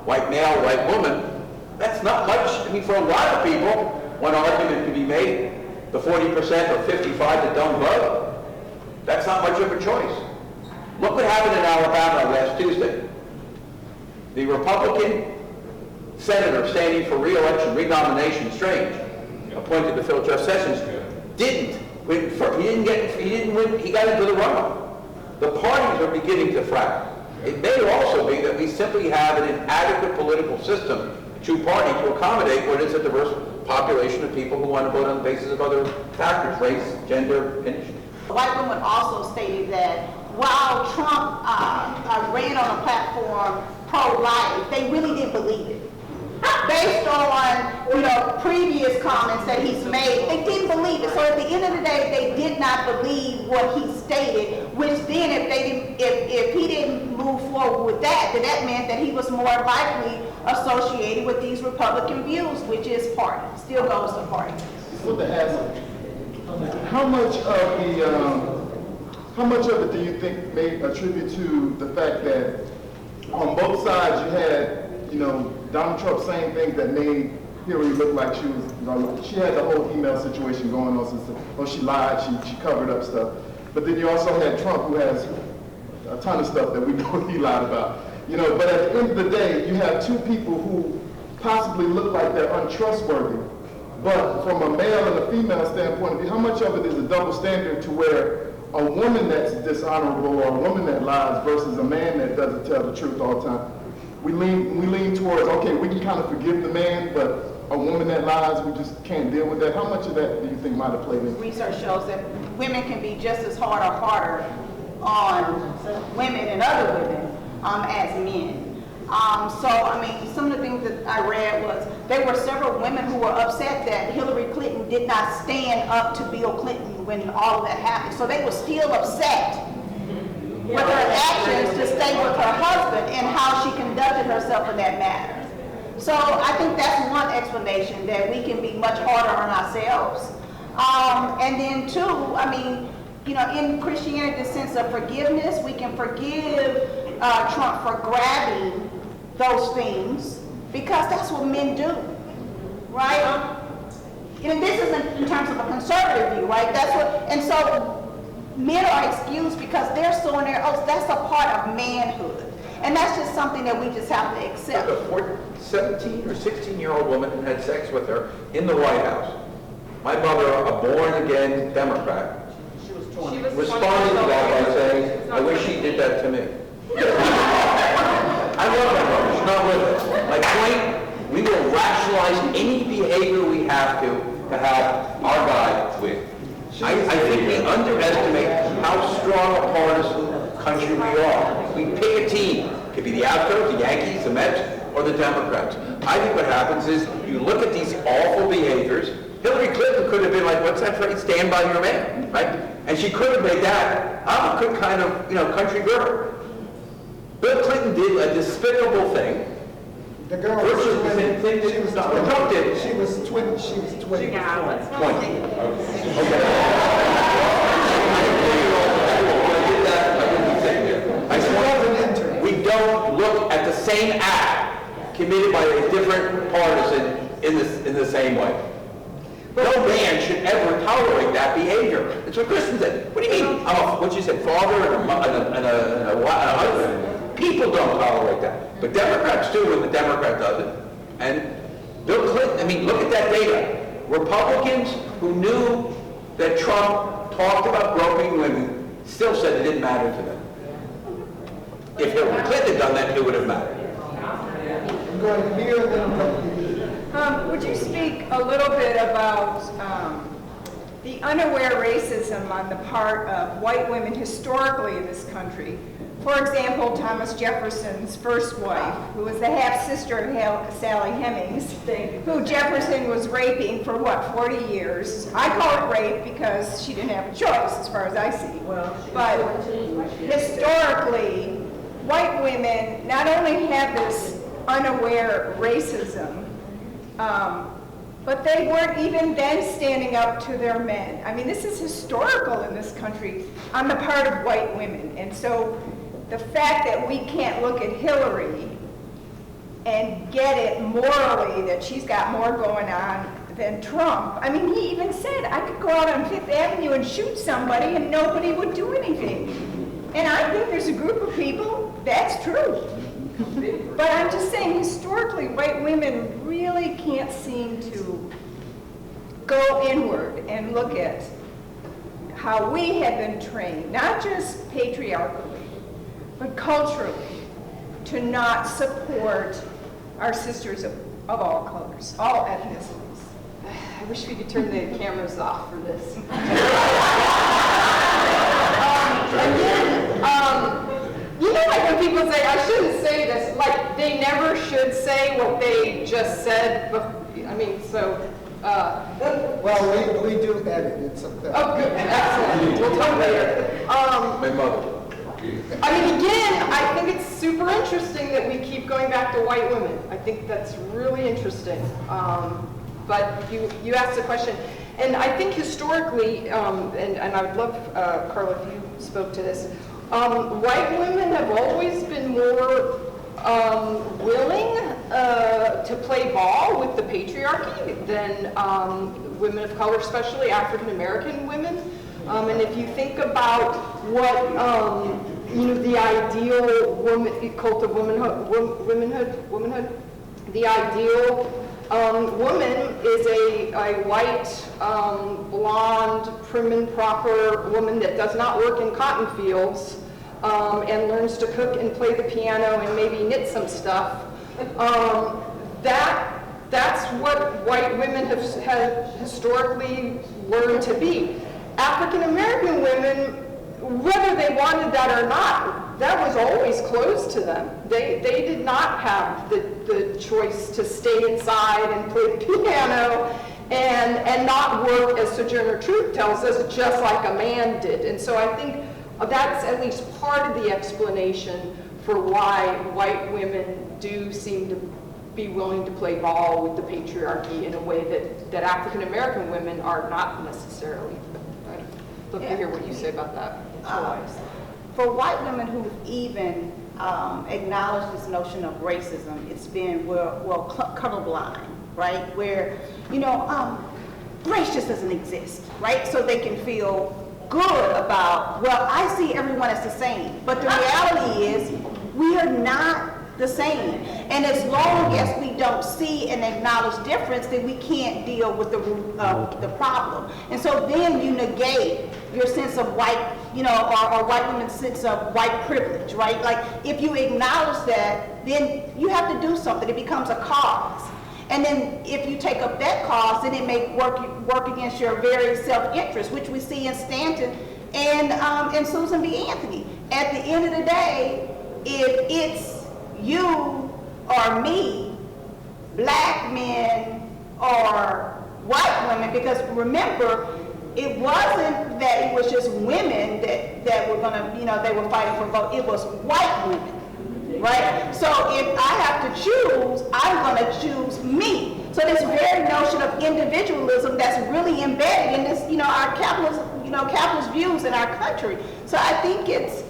white male, white woman. That's not much. I mean, for a lot of people, one argument could be made, the 40% or 55 that don't vote. That's not much of a choice. Look what happened in Alabama last Tuesday. The Republican senator standing for re-election, renomination, Strange, appointed to fill Jeff Sessions, didn't He didn't win, he got into the runoff. The parties are beginning to fracture. It may also be that we simply have an inadequate political system two-party to accommodate what is a diverse population of people who want to vote on the basis of other factors, race, gender, and White women also stated that while Trump ran on a platform pro-life, they really didn't believe it. Based on, previous comments that he's made, they didn't believe it. So at the end of the day, they did not believe what he stated, which then if he didn't move forward with that, then that meant that he was more likely associated with these Republican views, which is party, still goes to party. With the answer, how much of it do you think may attribute to the fact that on both sides you had, Donald Trump saying things that made Hillary look like she had the whole email situation going on since, she lied, she covered up stuff. But then you also had Trump, who has a ton of stuff that we know he lied about. But at the end of the day, you have two people who possibly look like they're untrustworthy. But from a male and a female standpoint, how much of it is a double standard to where a woman that's dishonorable or a woman that lies versus a man that doesn't tell the truth all the time? We lean towards, okay, we can kind of forgive the man, but a woman that lies, we just can't deal with that. How much of that do you think might have played in? Research shows that women can be just as hard or harder on women and other women as men. Some of the things that I read was there were several women who were upset that Hillary Clinton did not stand up to Bill Clinton when all of that happened. So they were still upset with her actions to stay with her husband and how she conducted herself in that matter. So I think that's one explanation, that we can be much harder on ourselves. And then two, in Christianity, the sense of forgiveness, we can forgive Trump for grabbing those things because that's what men do, right? And this is in terms of a conservative view, right? And so men are excused because they're so in their oaths. That's a part of manhood. And that's just something that we just have to accept. A 17 or 16-year-old woman who had sex with her in the White House. My mother, a born-again Democrat, responded to that by saying, I wish she did that to me. I love my mother, she's not with us. My point, we will rationalize any behavior we have to have our guy win. I think we underestimate how strong a partisan country we are. We pick a team. It could be the Astros, the Yankees, the Mets, or the Democrats. I think what happens is you look at these awful behaviors. Hillary Clinton could have been like, what's that phrase? Stand by your man, right? And she could have made that, I'm a good kind of, country girl. Bill Clinton did a despicable thing. The girl Virtually the same thing that Trump did. She was 20. We don't look at the same act committed by a different partisan in the same way. No man should ever tolerate that behavior. That's what Kristen said. What do you mean? What you said, father and a husband. People don't tolerate that. But Democrats do when the Democrat does it. And Bill Clinton, look at that data. Republicans who knew that Trump talked about groping women still said it didn't matter to them. If Hillary Clinton had done that, it would have mattered. Would you speak a little bit about the unaware racism on the part of white women historically in this country? For example, Thomas Jefferson's first wife, who was the half-sister of Sally Hemings, who Jefferson was raping for, 40 years? I call it rape because she didn't have a choice, as far as I see. But historically, white women not only have this unaware racism, but they weren't even then standing up to their men. This is historical in this country on the part of white women. And so the fact that we can't look at Hillary and get it morally that she's got more going on than Trump. He even said, I could go out on Fifth Avenue and shoot somebody and nobody would do anything. And I think there's a group of people, that's true. But I'm just saying, historically, white women really can't seem to go inward and look at how we have been trained, not just patriarchally, but culturally, to not support our sisters of all colors, all ethnicities. I wish we could turn the cameras off for this. You know, like when people say, I shouldn't say this, like they never should say what they just said. I mean, so. Well, we do edit it sometimes. Oh, good, excellent. We'll talk later. My mother. I mean, again, I think it's super interesting that we keep going back to white women. I think that's really interesting. But you asked the question, and I think historically, and I would love, Carla, if you spoke to this, white women have always been more willing to play ball with the patriarchy than women of color, especially African American women. And if you think about what the ideal cult of womanhood, the ideal woman is a white, blonde, prim and proper woman that does not work in cotton fields and learns to cook and play the piano and maybe knit some stuff. That's what white women have historically learned to be. African American women, whether they wanted that or not, that was always closed to them. They did not have the choice to stay inside and play the piano and not work, as Sojourner Truth tells us, just like a man did. And so I think that's at least part of the explanation for why white women do seem to be willing to play ball with the patriarchy in a way that African American women are not necessarily. I'd love to hear what you say about that. For white women who've even acknowledged this notion of racism, it's been, colorblind, right? Where, race just doesn't exist, right? So they can feel good about, well, I see everyone as the same. But the reality is, we are not the same. And as long as we don't see and acknowledge difference, then we can't deal with the root of the problem. And so then you negate your sense of white, or white women's sense of white privilege, right? Like, if you acknowledge that, then you have to do something. It becomes a cause. And then if you take up that cause, then it may work against your very self-interest, which we see in Stanton and Susan B. Anthony. At the end of the day, if it's you or me, black men or white women, because remember, it wasn't that it was just women that were gonna, they were fighting for vote, it was white women, right? So if I have to choose, I'm gonna choose me. So this very notion of individualism that's really embedded in this, our capitalist views in our country. So I think it's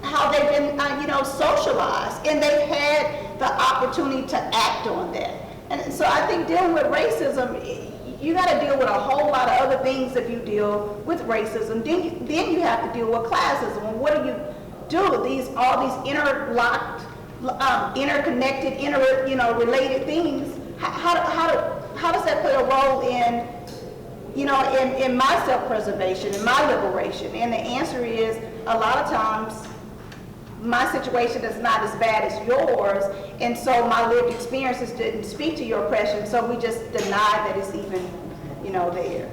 how they've been, socialized, and they've had the opportunity to act on that. And so I think dealing with racism, you got to deal with a whole lot of other things if you deal with racism. Then you have to deal with classism. And what do you do? All these interlocked, interconnected, related things. How does that play a role in, in my self-preservation, in my liberation? And the answer is, a lot of times, my situation is not as bad as yours, and so my lived experiences didn't speak to your oppression, so we just deny that it's even, there.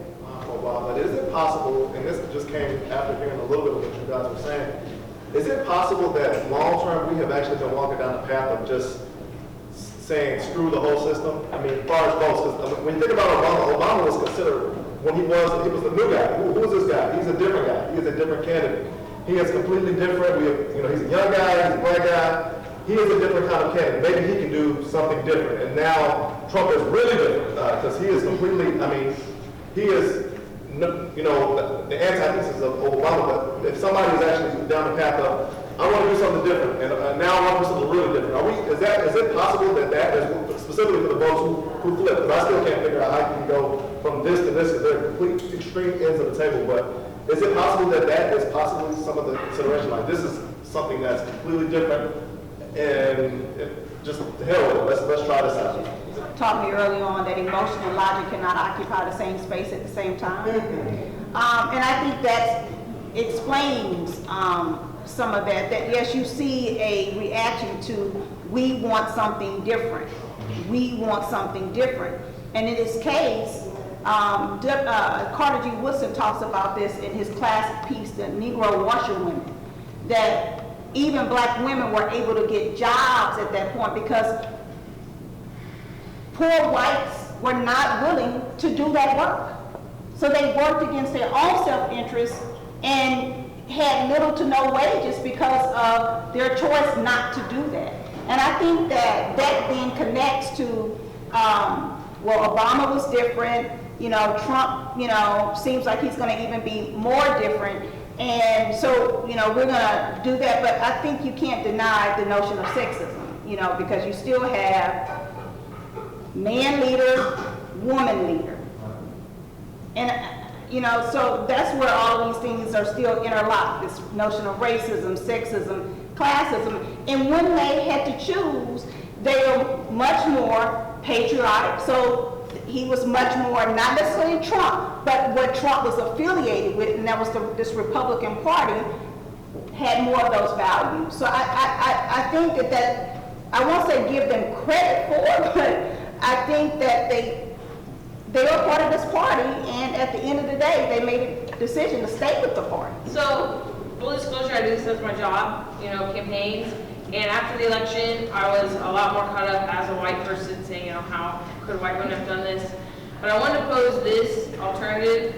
Wow, but is it possible, and this just came after hearing a little bit of what you guys were saying, is it possible that long-term we have actually been walking down the path of just saying screw the whole system? I mean, as far as votes, because when you think about Obama was considered, when he was the new guy. Who is this guy? He's a different guy. He's a different candidate. He is completely different. He's a young guy, he's a black guy. He is a different kind of candidate. Maybe he can do something different. And now Trump is really different because he is completely, he is, the antithesis of Obama. But if somebody is actually down the path of, I want to do something different, and now I want to do something really different. Is it possible that is specifically for the votes who flip? Because I still can't figure out how you can go from this to this because they're complete extreme ends of the table. But is it possible that is possibly some of the consideration? Like, this is something that's completely different, and just to hell with it. Let's try this out. Taught me early on that emotion and logic cannot occupy the same space at the same time. And I think that explains some of that, that yes, you see a reaction to, we want something different. We want something different. And in this case, Carter G. Woodson talks about this in his classic piece, The Negro Washerwomen, that even black women were able to get jobs at that point because poor whites were not willing to do that work. So they worked against their own self-interest and had little to no wages because of their choice not to do that. And I think that that then connects to, well, Obama was different, you know, Trump, you know, seems like he's gonna even be more different. And so, you know, we're gonna do that, but I think you can't deny the notion of sexism, you know, because you still have man leader, woman leader. And, you know, so that's where all these things are still interlocked, this notion of racism, sexism, classism. And when they had to choose, they were much more patriotic. So he was much more, not necessarily Trump, but what Trump was affiliated with, and that was this Republican Party, had more of those values. So I think that I won't say give them credit for, but I think that they were part of this party, and at the end of the day, they made a decision to stay with the party. So, full disclosure, I do this as my job, you know, campaigns. And after the election, I was a lot more caught up as a white person saying, you know, how could white women have done this? But I wanted to pose this alternative,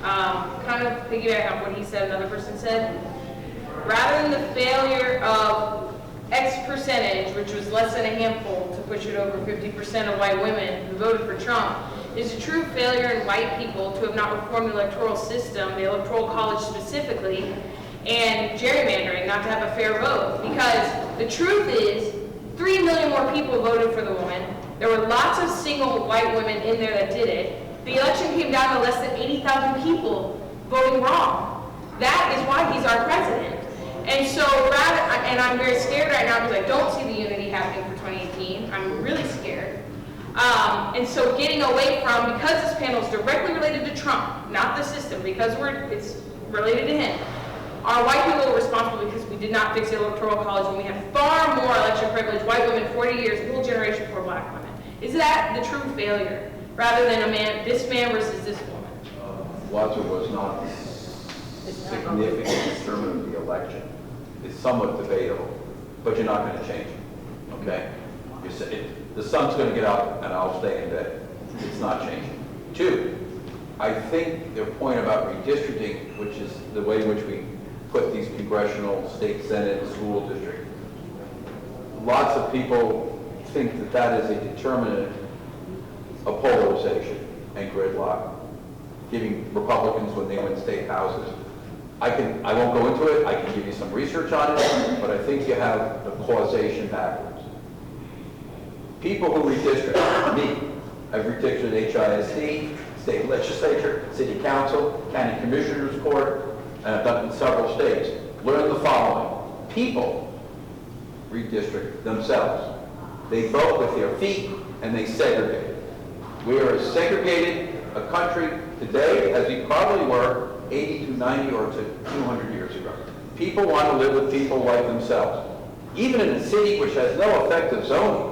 kind of piggyback on what he said, another person said. Rather than the failure of X percentage, which was less than a handful to push it over 50% of white women who voted for Trump, is a true failure in white people to have not reformed the electoral system, the electoral college specifically, and gerrymandering, not to have a fair vote. Because the truth is, 3 million more people voted for the woman. There were lots of single white women in there that did it. The election came down to less than 80,000 people voting wrong. That is why he's our president. And so, and I'm very scared right now because I don't see the unity happening for 2018. I'm really scared. And so getting away from, because this panel is directly related to Trump, not the system, because it's related to him, are white people responsible because we did not fix the electoral college when we had far more election privilege, white women, 40 years, a whole generation for black women? Is that the true failure, rather than this man versus this woman? Watson was not significant determinant of the election. It's somewhat debatable, but you're not going to change it, okay? The sun's going to get out and I'll stay in bed. It's not changing. 2, I think their point about redistricting, which is the way in which we put these congressional, state senate, school district, lots of people think that that is a determinant of polarization and gridlock, giving Republicans when they win state houses. I won't go into it, I can give you some research on it, but I think you have the causation backwards. People who redistrict, me, I've redistricted HISD, state legislature, city council, county commissioner's court, and I've done it in several states. Learn the following. People redistrict themselves. They vote with their feet and they segregate. We are as segregated a country today as we probably were 80 to 90 or to 200 years ago. People want to live with people like themselves. Even in a city which has no effective zoning,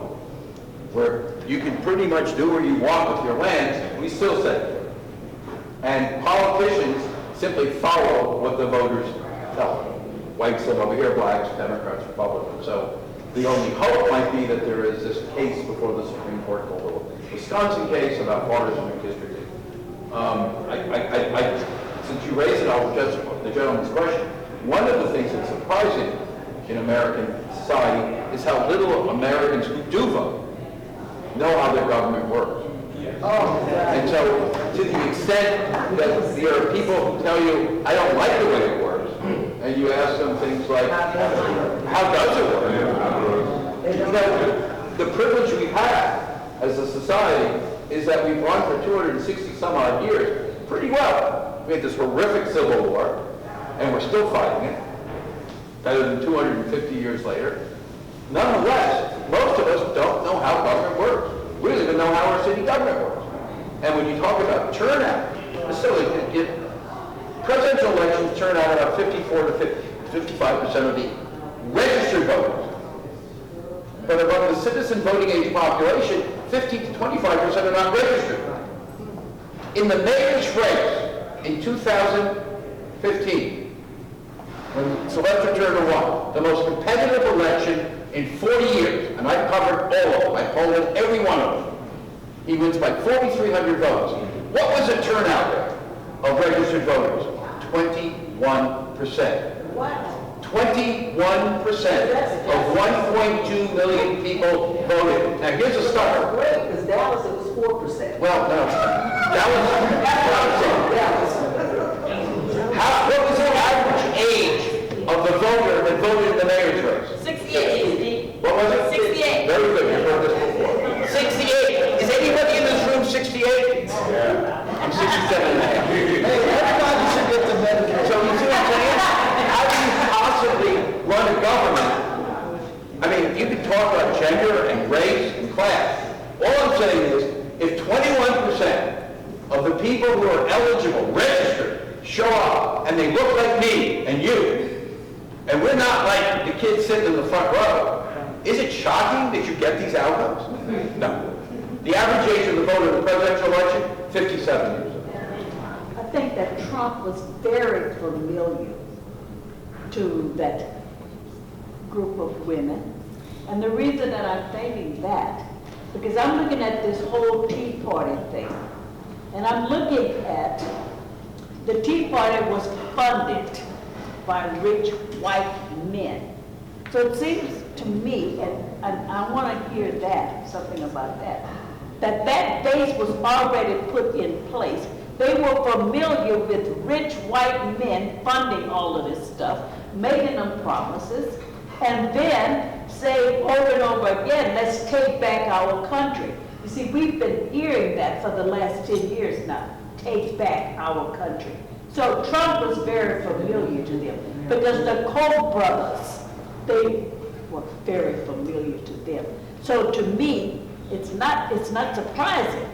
where you can pretty much do what you want with your land, we still segregate. And politicians simply follow what the voters tell them. Whites live over here, blacks, Democrats, Republicans. So the only hope might be that there is this case before the Supreme Court called the Wisconsin case about partisan redistricting. Since you raised it, I'll address the gentleman's question. One of the things that's surprising in American society is how little Americans who do vote know how their government works. And so, to the extent that there are people who tell you, I don't like the way it works, and you ask them things like, how does it work? You know, the privilege we have as a society is that we've run for 260 some odd years pretty well. We had this horrific civil war, and we're still fighting it, better than 250 years later. Nonetheless, most of us don't know how government works. We don't even know how our city government works. And when you talk about turnout, presidential elections turn out about 54 to 55% of the registered voters. But among the citizen voting age population, 50 to 25% are not registered. In the mayor's race in 2015, when Sylvester Turner won, the most competitive election in 40 years, and I've covered all of them, I polled every one of them, he wins by 4,300 votes. What was the turnout there of registered voters? 21%. Wow. 21% of 1.2 million people voted. Now here's a start. Great, because Dallas, it was 4%. Well, no, what was the average age of the voter that voted in the mayor's race? 68. What was it? 68. Very good, you've heard this before. 68. Is anybody in this room 68? I'm 67 and a half. Hey, everybody should get to Medicare. So you see what I'm saying? How do you possibly run a government? I mean, you can talk about gender and race and class. All I'm saying is, if 21% of the people who are eligible, registered, show up, and they look like me and you, and we're not like the kids sitting in the front row, is it shocking that you get these outcomes? No. The average age of the voter in the presidential election, 57 years. I think that Trump was very familiar to that group of women. And the reason that I'm thinking that, because I'm looking at this whole Tea Party thing, and I'm looking at the Tea Party was funded by rich white men. So it seems to me, and I want to hear that, something about that, that base was already put in place. They were familiar with rich white men funding all of this stuff, making them promises, and then say over and over again, let's take back our country. You see, we've been hearing that for the last 10 years now, take back our country. So Trump was very familiar to them, because the Koch brothers, they were very familiar to them. So to me, it's not surprising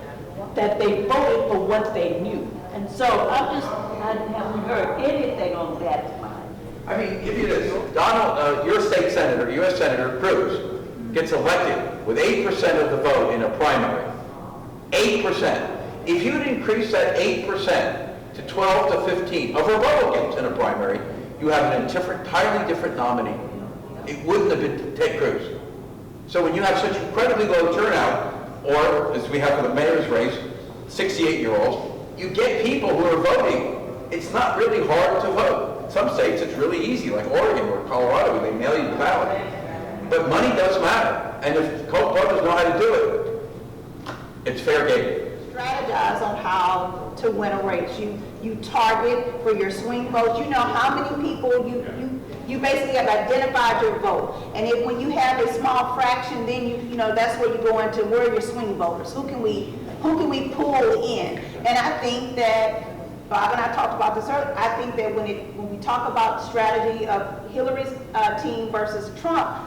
that they voted for what they knew. And so I haven't heard anything on that line. I mean, give you this. Donald, your state senator, U.S. Senator Cruz, gets elected with 8% of the vote in a primary. 8%. If you'd increase that 8% to 12 to 15 of Republicans in a primary, you have an entirely different nominee. It wouldn't have been Ted Cruz. So when you have such incredibly low turnout, or as we have for the mayor's race, 68-year-olds, you get people who are voting. It's not really hard to vote. In some states it's really easy, like Oregon or Colorado, where they mail you the ballot. But money does matter. And if Koch brothers know how to do it, it's fair game. Strategize on how to win a race. You target for your swing votes. You know how many people you basically have identified your vote. And if when you have a small fraction, then you know that's where you go into where are your swing voters. Who can we pull in? And I think that Bob and I talked about this earlier. I think that when we talk about strategy of Hillary's team versus Trump,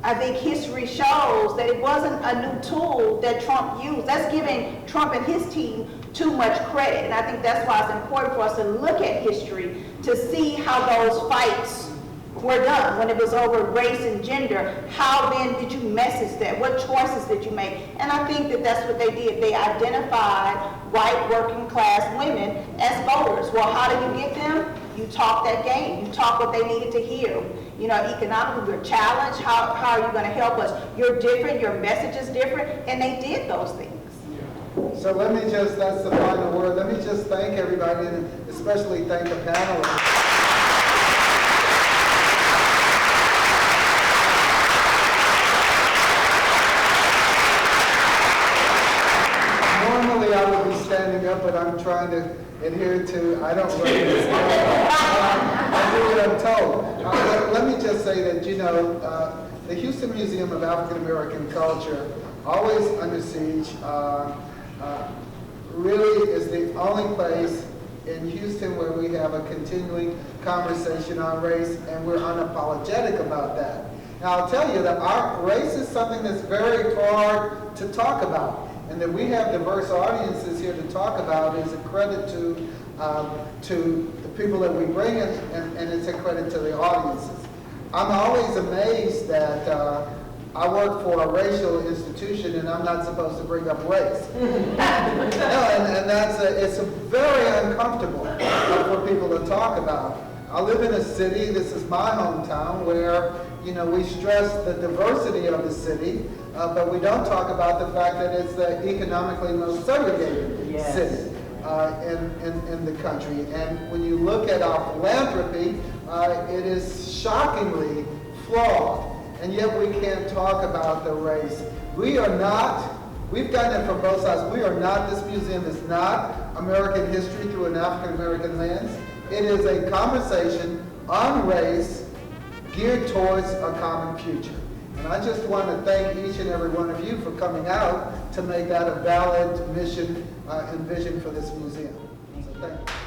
I think history shows that it wasn't a new tool that Trump used. That's giving Trump and his team too much credit. And I think that's why it's important for us to look at history to see how those fights were done. When it was over race and gender, how then did you message that? What choices did you make? And I think that that's what they did. They identified white working class women as voters. Well, how do you get them? You talk that game. You talk what they needed to hear. You know, economically, we're challenged. How are you going to help us? You're different. Your message is different. And they did those things. So let me just, that's the final word. Let me just thank everybody, and especially thank the panelists. Normally I would be standing up, but I'm trying to adhere to, I don't really I do what I'm told. Let me just say that, you know, the Houston Museum of African American Culture, always under siege, really is the only place in Houston where we have a continuing conversation on race, and we're unapologetic about that. Now, I'll tell you that our race is something that's very hard to talk about. And that we have diverse audiences here to talk about is a credit to the people that we bring in, and it's a credit to the audiences. I'm always amazed that I work for a racial institution and I'm not supposed to bring up race. No, and it's very uncomfortable for people to talk about. I live in a city, this is my hometown, where, you know, we stress the diversity of the city, but we don't talk about the fact that it's the economically most segregated city in the country. And when you look at our philanthropy, it is shockingly flawed. And yet we can't talk about the race. We are not, we've gotten it from both sides, we are not, this museum is not American history through an African-American lens. It is a conversation on race geared towards a common future. And I just want to thank each and every one of you for coming out to make that a valid mission and vision for this museum. So thank you.